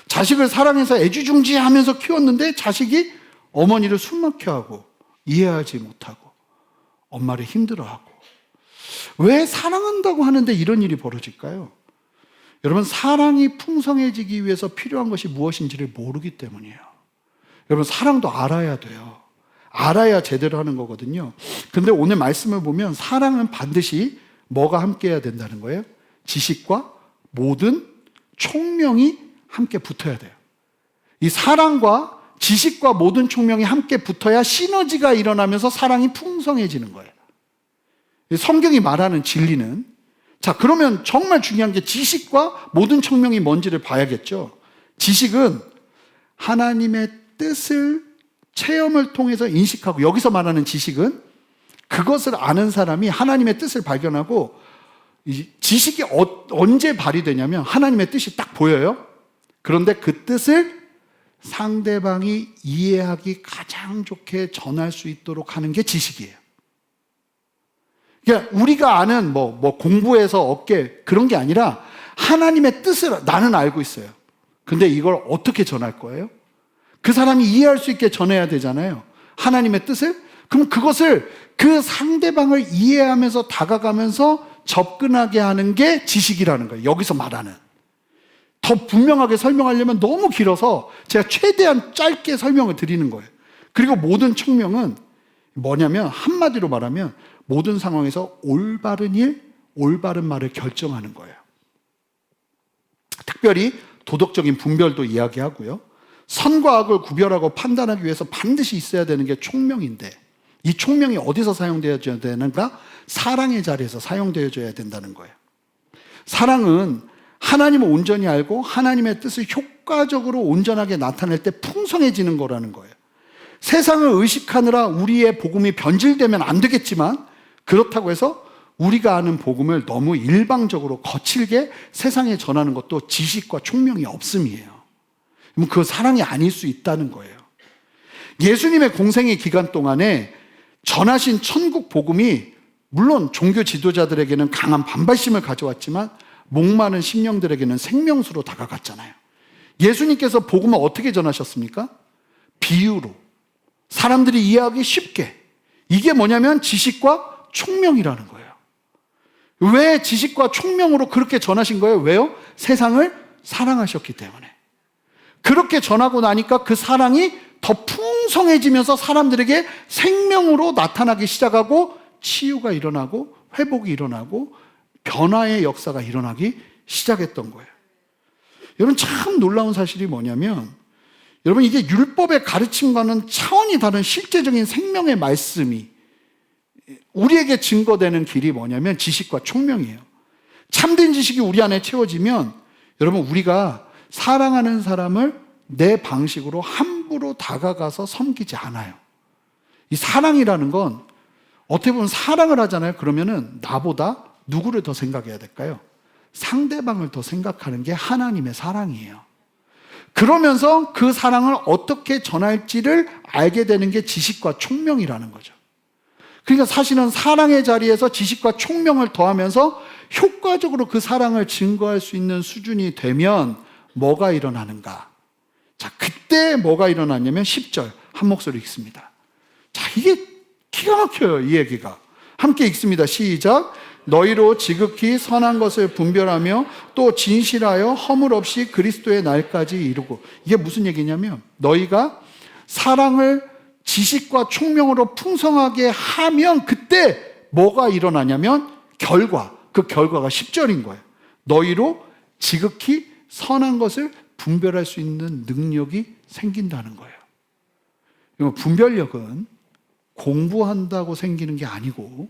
자식을 사랑해서 애지중지하면서 키웠는데 자식이 어머니를 숨막혀 하고 이해하지 못하고 엄마를 힘들어하고. 왜 사랑한다고 하는데 이런 일이 벌어질까요? 여러분, 사랑이 풍성해지기 위해서 필요한 것이 무엇인지를 모르기 때문이에요. 여러분, 사랑도 알아야 돼요. 알아야 제대로 하는 거거든요. 근데 오늘 말씀을 보면 사랑은 반드시 뭐가 함께해야 된다는 거예요? 지식과 모든 총명이 함께 붙어야 돼요. 이 사랑과 지식과 모든 총명이 함께 붙어야 시너지가 일어나면서 사랑이 풍성해지는 거예요. 성경이 말하는 진리는, 자, 그러면 정말 중요한 게 지식과 모든 총명이 뭔지를 봐야겠죠. 지식은 하나님의 뜻을 체험을 통해서 인식하고, 여기서 말하는 지식은 그것을 아는 사람이 하나님의 뜻을 발견하고, 이 지식이 언제 발휘되냐면 하나님의 뜻이 딱 보여요. 그런데 그 뜻을 상대방이 이해하기 가장 좋게 전할 수 있도록 하는 게 지식이에요. 그러니까 우리가 아는 공부해서 얻게 그런 게 아니라 하나님의 뜻을 나는 알고 있어요. 근데 이걸 어떻게 전할 거예요? 그 사람이 이해할 수 있게 전해야 되잖아요. 하나님의 뜻을. 그럼 그것을 그 상대방을 이해하면서 다가가면서 접근하게 하는 게 지식이라는 거예요. 여기서 말하는. 더 분명하게 설명하려면 너무 길어서 제가 최대한 짧게 설명을 드리는 거예요. 그리고 모든 청명은 뭐냐면 한마디로 말하면 모든 상황에서 올바른 일, 올바른 말을 결정하는 거예요. 특별히 도덕적인 분별도 이야기하고요. 선과 악을 구별하고 판단하기 위해서 반드시 있어야 되는 게 총명인데 이 총명이 어디서 사용되어져야 되는가? 사랑의 자리에서 사용되어져야 된다는 거예요. 사랑은 하나님을 온전히 알고 하나님의 뜻을 효과적으로 온전하게 나타낼 때 풍성해지는 거라는 거예요. 세상을 의식하느라 우리의 복음이 변질되면 안 되겠지만 그렇다고 해서 우리가 아는 복음을 너무 일방적으로 거칠게 세상에 전하는 것도 지식과 총명이 없음이에요. 그 사랑이 아닐 수 있다는 거예요. 예수님의 공생의 기간 동안에 전하신 천국 복음이 물론 종교 지도자들에게는 강한 반발심을 가져왔지만 목마른 심령들에게는 생명수로 다가갔잖아요. 예수님께서 복음을 어떻게 전하셨습니까? 비유로. 사람들이 이해하기 쉽게. 이게 뭐냐면 지식과 총명이라는 거예요. 왜 지식과 총명으로 그렇게 전하신 거예요? 왜요? 세상을 사랑하셨기 때문에. 그렇게 전하고 나니까 그 사랑이 더 풍성해지면서 사람들에게 생명으로 나타나기 시작하고 치유가 일어나고 회복이 일어나고 변화의 역사가 일어나기 시작했던 거예요. 여러분 참 놀라운 사실이 뭐냐면 여러분 이게 율법의 가르침과는 차원이 다른 실제적인 생명의 말씀이 우리에게 증거되는 길이 뭐냐면 지식과 총명이에요. 참된 지식이 우리 안에 채워지면 여러분 우리가 사랑하는 사람을 내 방식으로 함부로 다가가서 섬기지 않아요. 이 사랑이라는 건 어떻게 보면 사랑을 하잖아요. 그러면은 나보다 누구를 더 생각해야 될까요? 상대방을 더 생각하는 게 하나님의 사랑이에요. 그러면서 그 사랑을 어떻게 전할지를 알게 되는 게 지식과 총명이라는 거죠. 그러니까 사실은 사랑의 자리에서 지식과 총명을 더하면서 효과적으로 그 사랑을 증거할 수 있는 수준이 되면 뭐가 일어나는가? 자, 그때 뭐가 일어났냐면 10절 한 목소리 읽습니다. 자, 이게 기가 막혀요, 이 얘기가. 함께 읽습니다. 시작. 너희로 지극히 선한 것을 분별하며 또 진실하여 허물 없이 그리스도의 날까지 이루고. 이게 무슨 얘기냐면 너희가 사랑을 지식과 총명으로 풍성하게 하면 그때 뭐가 일어나냐면 그 결과가 10절인 거예요. 너희로 지극히 선한 것을 분별할 수 있는 능력이 생긴다는 거예요. 분별력은 공부한다고 생기는 게 아니고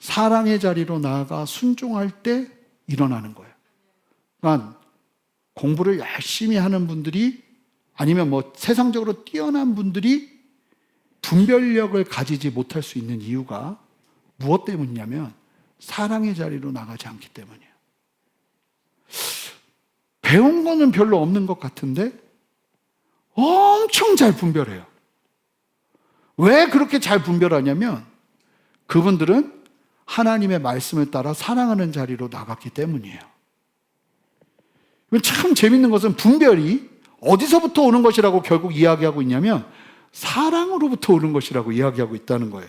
사랑의 자리로 나아가 순종할 때 일어나는 거예요. 그러니까 공부를 열심히 하는 분들이 아니면 뭐 세상적으로 뛰어난 분들이 분별력을 가지지 못할 수 있는 이유가 무엇 때문이냐면 사랑의 자리로 나가지 않기 때문이에요. 배운 거는 별로 없는 것 같은데 엄청 잘 분별해요. 왜 그렇게 잘 분별하냐면 그분들은 하나님의 말씀을 따라 사랑하는 자리로 나갔기 때문이에요. 참 재밌는 것은 분별이 어디서부터 오는 것이라고 결국 이야기하고 있냐면 사랑으로부터 오는 것이라고 이야기하고 있다는 거예요.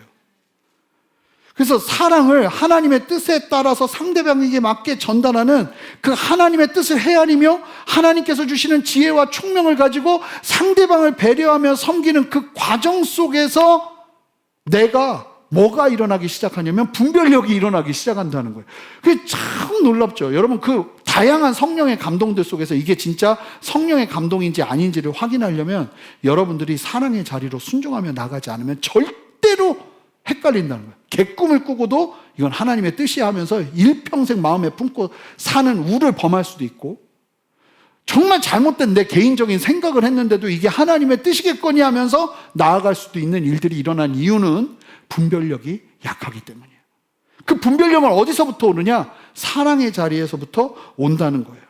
그래서 사랑을 하나님의 뜻에 따라서 상대방에게 맞게 전달하는 그 하나님의 뜻을 헤아리며 하나님께서 주시는 지혜와 총명을 가지고 상대방을 배려하며 섬기는 그 과정 속에서 내가 뭐가 일어나기 시작하냐면 분별력이 일어나기 시작한다는 거예요. 그게 참 놀랍죠. 여러분 그 다양한 성령의 감동들 속에서 이게 진짜 성령의 감동인지 아닌지를 확인하려면 여러분들이 사랑의 자리로 순종하며 나가지 않으면 절대로 헷갈린다는 거예요. 개꿈을 꾸고도 이건 하나님의 뜻이 하면서 일평생 마음에 품고 사는 우를 범할 수도 있고 정말 잘못된 내 개인적인 생각을 했는데도 이게 하나님의 뜻이겠거니 하면서 나아갈 수도 있는 일들이 일어난 이유는 분별력이 약하기 때문이에요. 그 분별력은 어디서부터 오느냐? 사랑의 자리에서부터 온다는 거예요.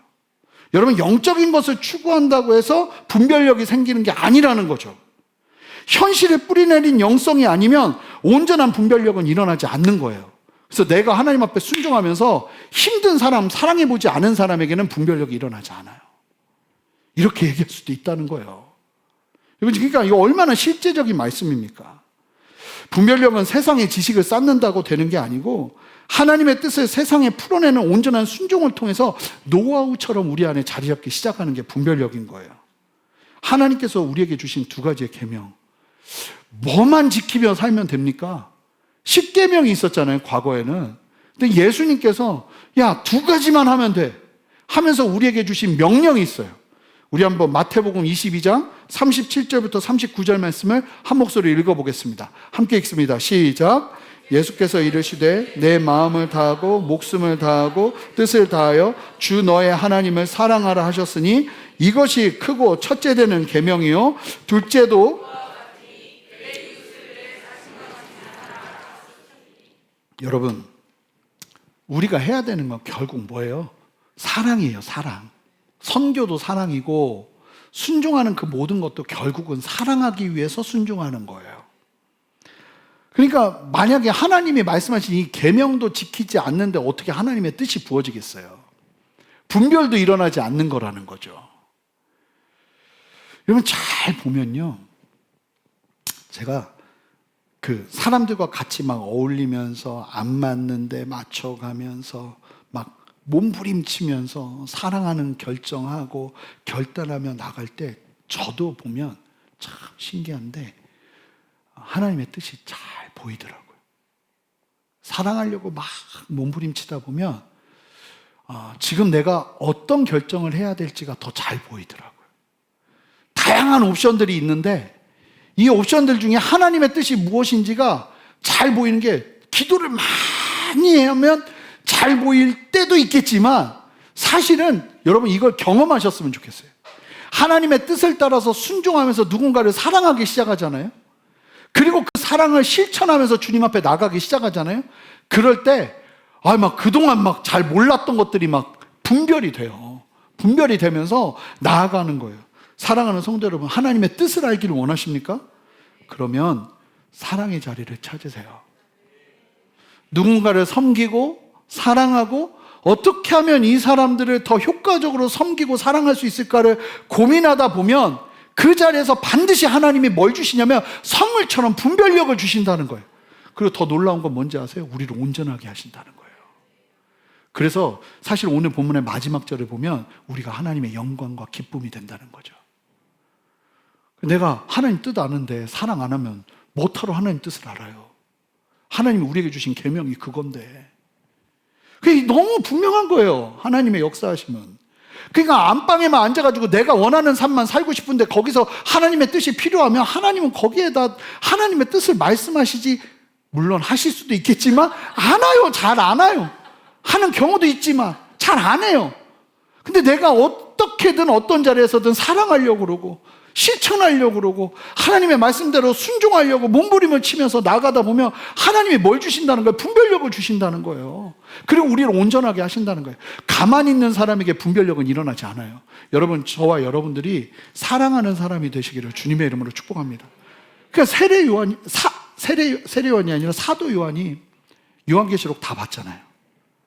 여러분 영적인 것을 추구한다고 해서 분별력이 생기는 게 아니라는 거죠. 현실에 뿌리내린 영성이 아니면 온전한 분별력은 일어나지 않는 거예요. 그래서 내가 하나님 앞에 순종하면서 힘든 사람, 사랑해보지 않은 사람에게는 분별력이 일어나지 않아요. 이렇게 얘기할 수도 있다는 거예요. 그러니까 이거 얼마나 실제적인 말씀입니까? 분별력은 세상의 지식을 쌓는다고 되는 게 아니고 하나님의 뜻을 세상에 풀어내는 온전한 순종을 통해서 노하우처럼 우리 안에 자리 잡기 시작하는 게 분별력인 거예요. 하나님께서 우리에게 주신 두 가지의 계명, 뭐만 지키며 살면 됩니까? 10계명이 있었잖아요, 과거에는. 근데 예수님께서 야, 두 가지만 하면 돼 하면서 우리에게 주신 명령이 있어요. 우리 한번 마태복음 22장 37절부터 39절 말씀을 한 목소리로 읽어보겠습니다. 함께 읽습니다. 시작. 예수께서 이르시되 내 마음을 다하고 목숨을 다하고 뜻을 다하여 주 너의 하나님을 사랑하라 하셨으니 이것이 크고 첫째 되는 계명이요 둘째도 여러분, 우리가 해야 되는 건 결국 뭐예요? 사랑이에요. 사랑. 선교도 사랑이고 순종하는 그 모든 것도 결국은 사랑하기 위해서 순종하는 거예요. 그러니까 만약에 하나님이 말씀하신 이 계명도 지키지 않는데 어떻게 하나님의 뜻이 부어지겠어요? 분별도 일어나지 않는 거라는 거죠. 여러분 잘 보면요, 제가 그 사람들과 같이 막 어울리면서 안 맞는데 맞춰가면서 막 몸부림치면서 사랑하는 결정하고 결단하며 나갈 때 저도 보면 참 신기한데 하나님의 뜻이 잘 보이더라고요. 사랑하려고 막 몸부림치다 보면 지금 내가 어떤 결정을 해야 될지가 더 잘 보이더라고요. 다양한 옵션들이 있는데 이 옵션들 중에 하나님의 뜻이 무엇인지가 잘 보이는 게 기도를 많이 하면 잘 보일 때도 있겠지만 사실은 여러분 이걸 경험하셨으면 좋겠어요. 하나님의 뜻을 따라서 순종하면서 누군가를 사랑하기 시작하잖아요. 그리고 그 사랑을 실천하면서 주님 앞에 나가기 시작하잖아요. 그럴 때 막 그동안 막 잘 몰랐던 것들이 막 분별이 돼요. 분별이 되면서 나아가는 거예요. 사랑하는 성도 여러분, 하나님의 뜻을 알기를 원하십니까? 그러면 사랑의 자리를 찾으세요. 누군가를 섬기고 사랑하고 어떻게 하면 이 사람들을 더 효과적으로 섬기고 사랑할 수 있을까를 고민하다 보면 그 자리에서 반드시 하나님이 뭘 주시냐면 선물처럼 분별력을 주신다는 거예요. 그리고 더 놀라운 건 뭔지 아세요? 우리를 온전하게 하신다는 거예요. 그래서 사실 오늘 본문의 마지막 절을 보면 우리가 하나님의 영광과 기쁨이 된다는 거죠. 내가 하나님 뜻 아는데 사랑 안 하면 못하러 하나님 뜻을 알아요. 하나님이 우리에게 주신 계명이 그건데 그게 너무 분명한 거예요. 하나님의 역사하심은. 그러니까 안방에만 앉아가지고 내가 원하는 삶만 살고 싶은데 거기서 하나님의 뜻이 필요하면 하나님은 거기에다 하나님의 뜻을 말씀하시지, 물론 하실 수도 있겠지만 안 와요. 잘 안 와요. 하는 경우도 있지만 잘 안 해요. 근데 내가 어떻게든 어떤 자리에서든 사랑하려고 그러고 실천하려고 그러고 하나님의 말씀대로 순종하려고 몸부림을 치면서 나가다 보면 하나님이 뭘 주신다는 거예요? 분별력을 주신다는 거예요. 그리고 우리를 온전하게 하신다는 거예요. 가만히 있는 사람에게 분별력은 일어나지 않아요. 여러분, 저와 여러분들이 사랑하는 사람이 되시기를 주님의 이름으로 축복합니다. 그러니까 세례 요한이 아니라 사도 요한이 요한계시록 다 봤잖아요.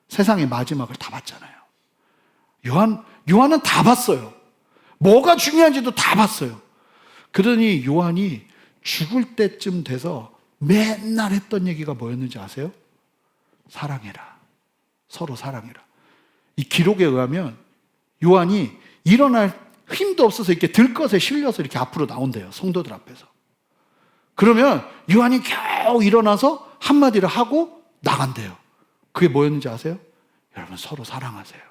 세상의 마지막을 다 봤잖아요. 요한은 다 봤어요. 뭐가 중요한지도 다 봤어요. 그러니 요한이 죽을 때쯤 돼서 맨날 했던 얘기가 뭐였는지 아세요? 사랑해라. 서로 사랑해라. 이 기록에 의하면 요한이 일어날 힘도 없어서 이렇게 들것에 실려서 이렇게 앞으로 나온대요. 성도들 앞에서. 그러면 요한이 겨우 일어나서 한마디를 하고 나간대요. 그게 뭐였는지 아세요? 여러분, 서로 사랑하세요.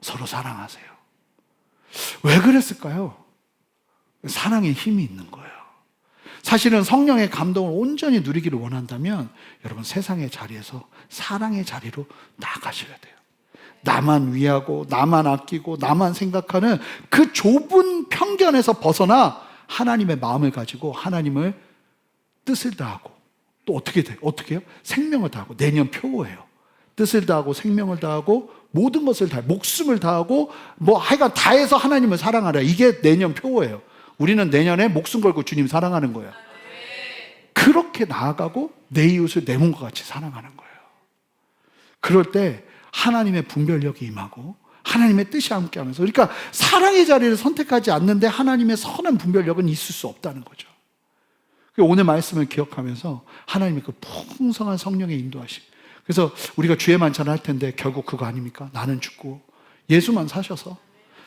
서로 사랑하세요. 왜 그랬을까요? 사랑의 힘이 있는 거예요. 사실은 성령의 감동을 온전히 누리기를 원한다면 여러분, 세상의 자리에서 사랑의 자리로 나가셔야 돼요. 나만 위하고 나만 아끼고 나만 생각하는 그 좁은 편견에서 벗어나 하나님의 마음을 가지고 하나님을 뜻을 다하고 또 어떻게 돼요? 어떻게 해요? 생명을 다하고, 내년 표어예요. 뜻을 다하고 생명을 다하고 모든 것을 다, 목숨을 다하고 하여간 다해서 하나님을 사랑하라. 이게 내년 표어예요. 우리는 내년에 목숨 걸고 주님 사랑하는 거예요. 그렇게 나아가고 내 이웃을 내 몸과 같이 사랑하는 거예요. 그럴 때 하나님의 분별력이 임하고 하나님의 뜻이 함께하면서, 그러니까 사랑의 자리를 선택하지 않는데 하나님의 선한 분별력은 있을 수 없다는 거죠. 오늘 말씀을 기억하면서 하나님의 그 풍성한 성령의 인도하심, 그래서 우리가 주의 만찬을 할 텐데 결국 그거 아닙니까? 나는 죽고 예수만 사셔서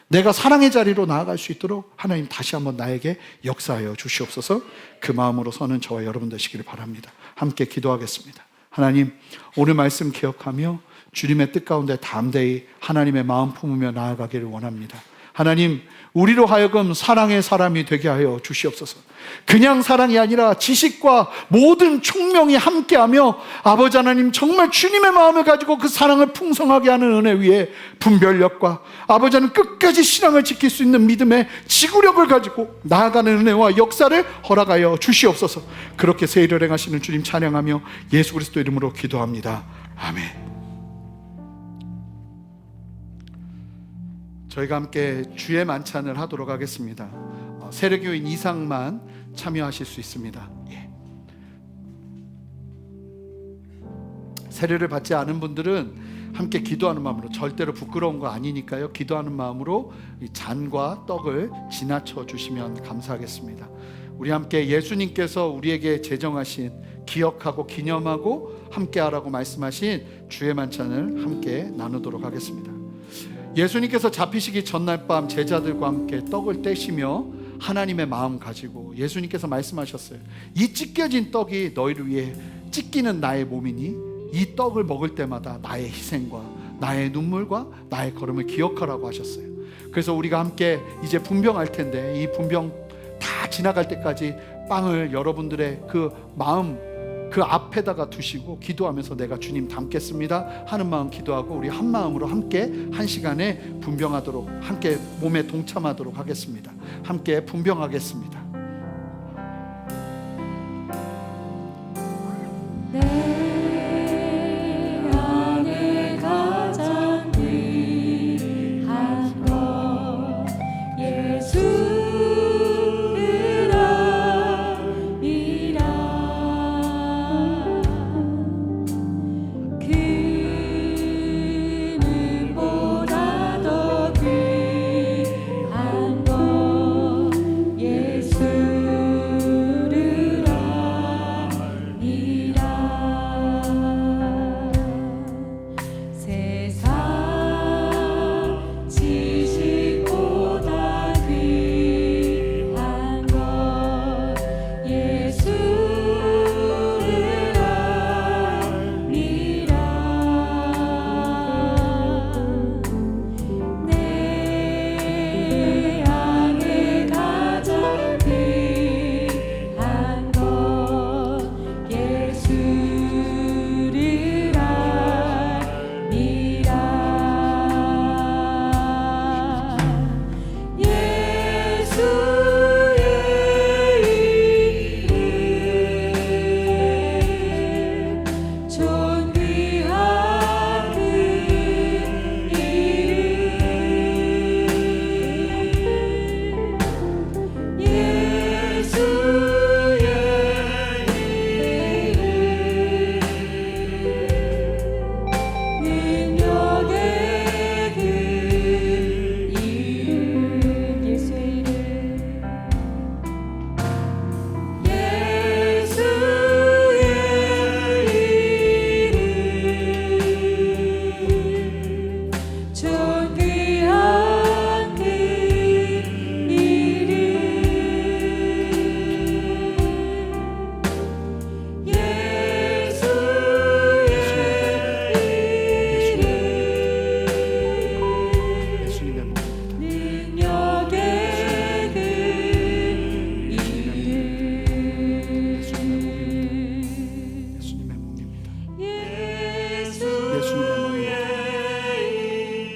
내가 사랑의 자리로 나아갈 수 있도록 하나님 다시 한번 나에게 역사하여 주시옵소서. 그 마음으로 서는 저와 여러분 되시기를 바랍니다. 함께 기도하겠습니다. 하나님, 오늘 말씀 기억하며 주님의 뜻 가운데 담대히 하나님의 마음 품으며 나아가기를 원합니다. 하나님, 우리로 하여금 사랑의 사람이 되게 하여 주시옵소서. 그냥 사랑이 아니라 지식과 모든 총명이 함께하며 아버지 하나님, 정말 주님의 마음을 가지고 그 사랑을 풍성하게 하는 은혜 위에 분별력과 아버지 하나님 끝까지 신앙을 지킬 수 있는 믿음의 지구력을 가지고 나아가는 은혜와 역사를 허락하여 주시옵소서. 그렇게 새 일을 행하시는 주님 찬양하며 예수 그리스도 이름으로 기도합니다. 아멘. 저희가 함께 주의 만찬을 하도록 하겠습니다. 세례교인 이상만 참여하실 수 있습니다. 세례를 받지 않은 분들은 함께 기도하는 마음으로, 절대로 부끄러운 거 아니니까요, 기도하는 마음으로 이 잔과 떡을 지나쳐 주시면 감사하겠습니다. 우리 함께 예수님께서 우리에게 제정하신, 기억하고 기념하고 함께하라고 말씀하신 주의 만찬을 함께 나누도록 하겠습니다. 예수님께서 잡히시기 전날 밤 제자들과 함께 떡을 떼시며 하나님의 마음 가지고 예수님께서 말씀하셨어요. 이 찢겨진 떡이 너희를 위해 찢기는 나의 몸이니 이 떡을 먹을 때마다 나의 희생과 나의 눈물과 나의 걸음을 기억하라고 하셨어요. 그래서 우리가 함께 이제 분병할 텐데, 이 분병 다 지나갈 때까지 빵을 여러분들의 그 마음 그 앞에다가 두시고 기도하면서 내가 주님 닮겠습니다 하는 마음 기도하고 우리 한 마음으로 함께 한 시간에 분병하도록, 함께 몸에 동참하도록 하겠습니다. 함께 분병하겠습니다. 내 안에 가장 귀한 것 예수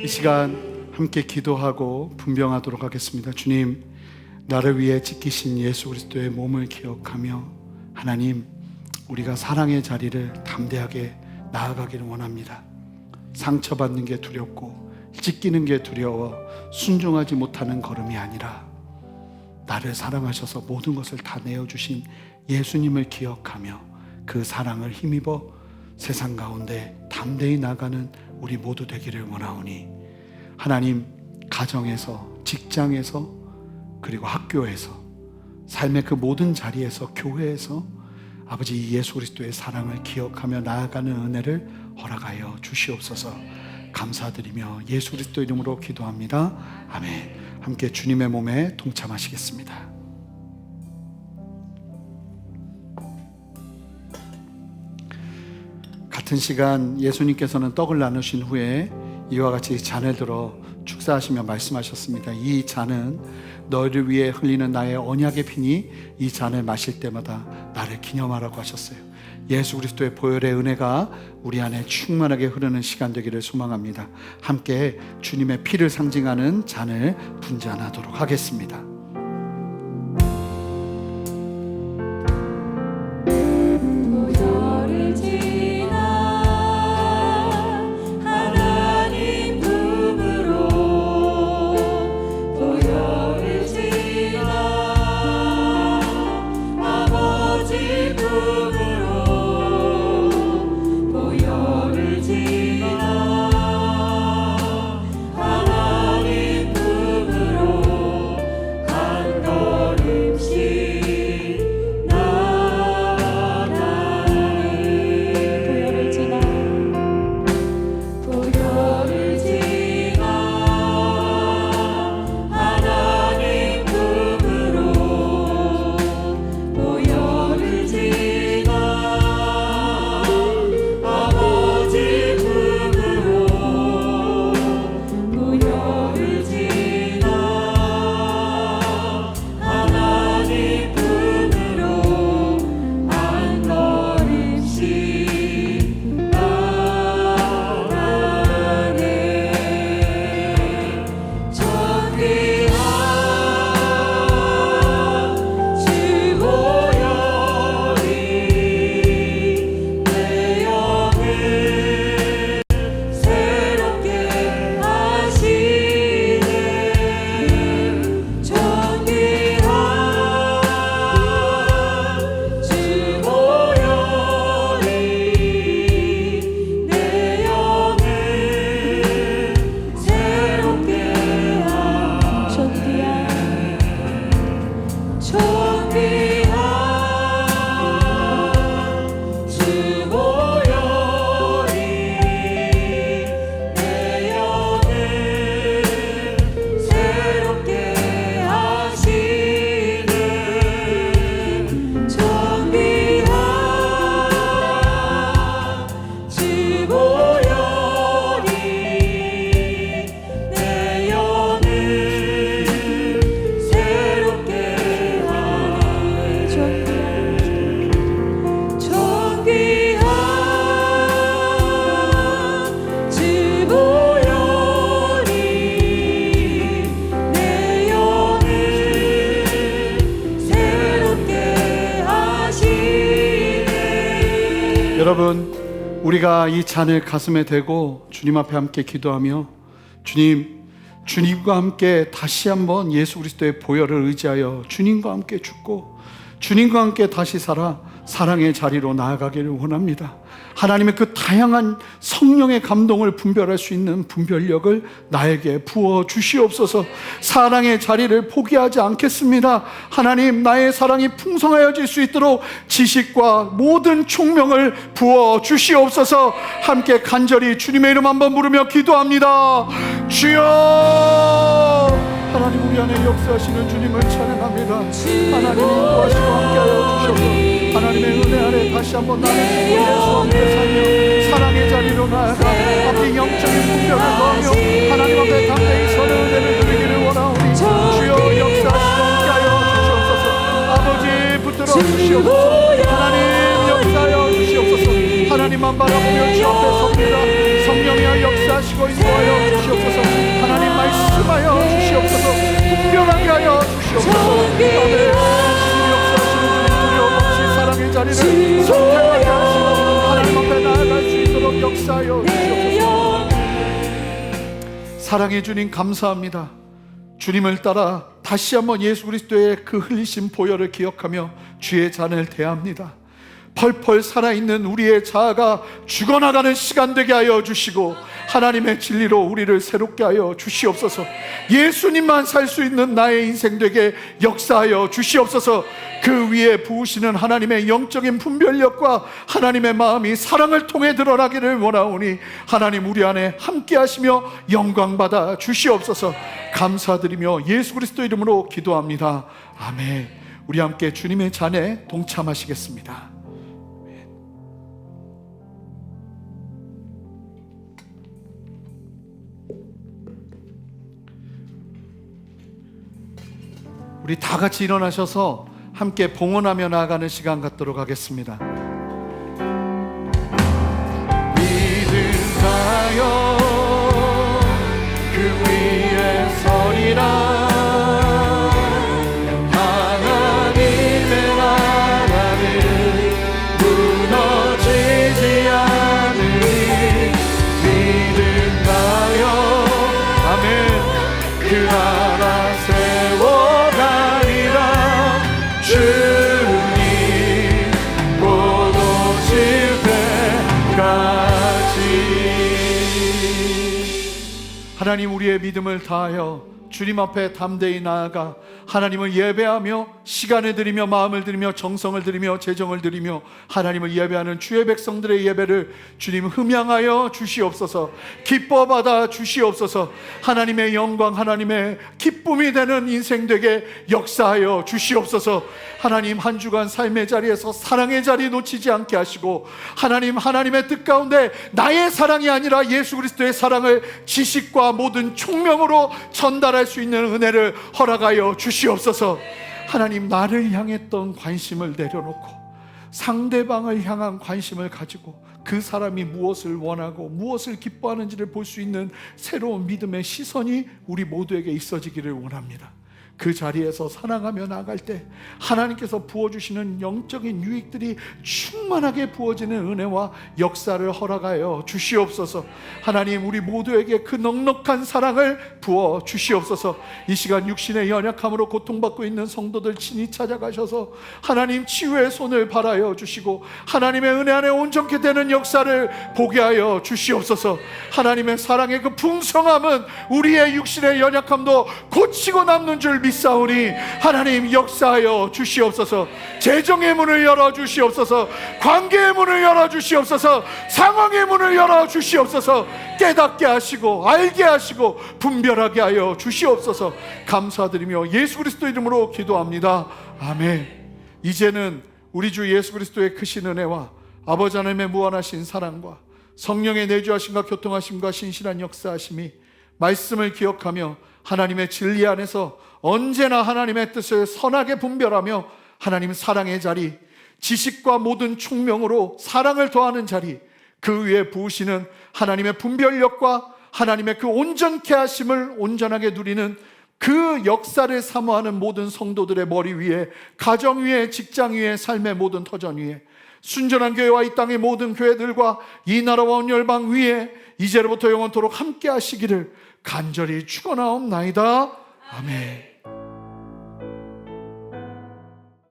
이 시간 함께 기도하고 분병하도록 하겠습니다. 주님, 나를 위해 찢기신 예수 그리스도의 몸을 기억하며 하나님, 우리가 사랑의 자리를 담대하게 나아가기를 원합니다. 상처받는 게 두렵고 찢기는 게 두려워 순종하지 못하는 걸음이 아니라 나를 사랑하셔서 모든 것을 다 내어주신 예수님을 기억하며 그 사랑을 힘입어 세상 가운데 담대히 나가는 우리 모두 되기를 원하오니 하나님, 가정에서, 직장에서, 그리고 학교에서, 삶의 그 모든 자리에서, 교회에서 아버지, 이 예수 그리스도의 사랑을 기억하며 나아가는 은혜를 허락하여 주시옵소서. 감사드리며 예수 그리스도 이름으로 기도합니다. 아멘. 함께 주님의 몸에 동참하시겠습니다. 같은 시간 예수님께서는 떡을 나누신 후에 이와 같이 잔을 들어 축사하시며 말씀하셨습니다. 이 잔은 너희를 위해 흘리는 나의 언약의 피니 이 잔을 마실 때마다 나를 기념하라고 하셨어요. 예수 그리스도의 보혈의 은혜가 우리 안에 충만하게 흐르는 시간 되기를 소망합니다. 함께 주님의 피를 상징하는 잔을 분잔하도록 하겠습니다. 보혈을 지나 하나님 품으로 보혈을 지나 아버지 품으로 보혈을 지나 하나님 품으로 한 걸음씩 보혈을 지나 보혈을 지나 하나님 품으로 보혈을 지나 아버지 품으로 보혈을 지나 하나님 품으로 한 걸음씩 나아가네. 존귀한 주 보혈이 내 영을 새롭게 하시네. 존귀한 주 보혈이 내 영을 새롭게 존귀한 주 보혈이 내 영을 새롭게 하시네. 존귀한 주 보혈이 내 영을 새롭게 하네. 존귀한 주 보혈이 내 영을 새롭게 하시네. 여러분, 우리가 이 잔을 가슴에 대고 주님 앞에 함께 기도하며 주님과 함께 다시 한번 예수 그리스도의 보혈을 의지하여 주님과 함께 죽고 주님과 함께 다시 살아 사랑의 자리로 나아가기를 원합니다. 하나님의 그 다양한 성령의 감동을 분별할 수 있는 분별력을 나에게 부어 주시옵소서. 사랑의 자리를 포기하지 않겠습니다. 하나님, 나의 사랑이 풍성하여질 수 있도록 지식과 모든 총명을 부어 주시옵소서. 함께 간절히 주님의 이름 한번 부르며 기도합니다. 주여, 하나님, 우리 안에 역사하시는 주님을 찬양합니다. 하나님 인도하시고 함께하여 주셔서 하나님의 은혜 아래 다시 한번 나를 예수 함께 살며 사랑의 자리로 나아가 앞에 영적인 분별을 더하며 하나님 앞에 담대히 서는 은혜를 누리기를 원하오니 주여 역사하시고 함께하여 주시옵소서. 아버지 붙들어 주시옵소서. 하나님 역사하여 주시옵소서. 하나님만 바라보며 주 앞에 섭니다. 성령이여 역사하시고 인도하여 주시옵소서. 하나님 말씀하여 주시옵소서. 분별하게 하여 주시옵소서. 아멘. 사랑의 자리를 선택하게 하시고 하나님 앞에 나아갈 수 있도록 역사하여 주시옵소서. 사랑의 주님 감사합니다. 주님을 따라 다시 한번 예수 그리스도의 그 흘리신 보혈을 기억하며 주의 잔을 대합니다. 펄펄 살아있는 우리의 자아가 죽어나가는 시간 되게 하여 주시고, 하나님의 진리로 우리를 새롭게 하여 주시옵소서. 예수님만 살 수 있는 나의 인생 되게 역사하여 주시옵소서. 그 위에 부으시는 하나님의 영적인 분별력과 하나님의 마음이 사랑을 통해 드러나기를 원하오니, 하나님 우리 안에 함께 하시며 영광 받아 주시옵소서. 감사드리며 예수 그리스도 이름으로 기도합니다. 아멘. 우리 함께 주님의 잔에 동참하시겠습니다. 우리 다 같이 일어나셔서 함께 봉헌하며 나아가는 시간 갖도록 하겠습니다. 믿음하여 그 위에 서리라. 하나님의 나라는 무너지지 않으니 믿음하여 아멘. 그 나라 주님 곧 오실 때까지. 하나님 우리의 믿음을 다하여 주님 앞에 담대히 나아가 하나님을 예배하며 시간을 드리며 마음을 드리며 정성을 드리며 재정을 드리며 하나님을 예배하는 주의 백성들의 예배를 주님 흠양하여 주시옵소서. 기뻐 받아 주시옵소서. 하나님의 영광, 하나님의 기쁨이 되는 인생 되게 역사하여 주시옵소서. 하나님 한 주간 삶의 자리에서 사랑의 자리 놓치지 않게 하시고, 하나님 하나님의 뜻 가운데 나의 사랑이 아니라 예수 그리스도의 사랑을 지식과 모든 총명으로 전달할 수 있는 은혜를 허락하여 주시옵소서. 하나님 나를 향했던 관심을 내려놓고 상대방을 향한 관심을 가지고 그 사람이 무엇을 원하고 무엇을 기뻐하는지를 볼 수 있는 새로운 믿음의 시선이 우리 모두에게 있어지기를 원합니다. 그 자리에서 사랑하며 나아갈 때 하나님께서 부어주시는 영적인 유익들이 충만하게 부어지는 은혜와 역사를 허락하여 주시옵소서. 하나님 우리 모두에게 그 넉넉한 사랑을 부어 주시옵소서. 이 시간 육신의 연약함으로 고통받고 있는 성도들 친히 찾아가셔서 하나님 치유의 손을 발하여 주시고 하나님의 은혜 안에 온전케 되는 역사를 보게 하여 주시옵소서. 하나님의 사랑의 그 풍성함은 우리의 육신의 연약함도 고치고 남는 줄 믿사오니 하나님 역사하여 주시옵소서. 재정의 문을 열어 주시옵소서. 관계의 문을 열어 주시옵소서. 상황의 문을 열어 주시옵소서. 깨닫게 하시고 알게 하시고 분별하게 하여 주시옵소서. 감사드리며 예수 그리스도 이름으로 기도합니다. 아멘. 이제는 우리 주 예수 그리스도의 크신 은혜와 아버지 하나님의 무한하신 사랑과 성령의 내주하심과 교통하심과 신실한 역사하심이 말씀을 기억하며 하나님의 진리 안에서 언제나 하나님의 뜻을 선하게 분별하며 하나님 사랑의 자리, 지식과 모든 총명으로 사랑을 더하는 자리, 그 위에 부으시는 하나님의 분별력과 하나님의 그 온전케 하심을 온전하게 누리는 그 역사를 사모하는 모든 성도들의 머리 위에, 가정 위에, 직장 위에, 삶의 모든 터전 위에, 순전한 교회와 이 땅의 모든 교회들과 이 나라와 온 열방 위에 이제로부터 영원토록 함께 하시기를 간절히 축원하옵나이다. 아멘.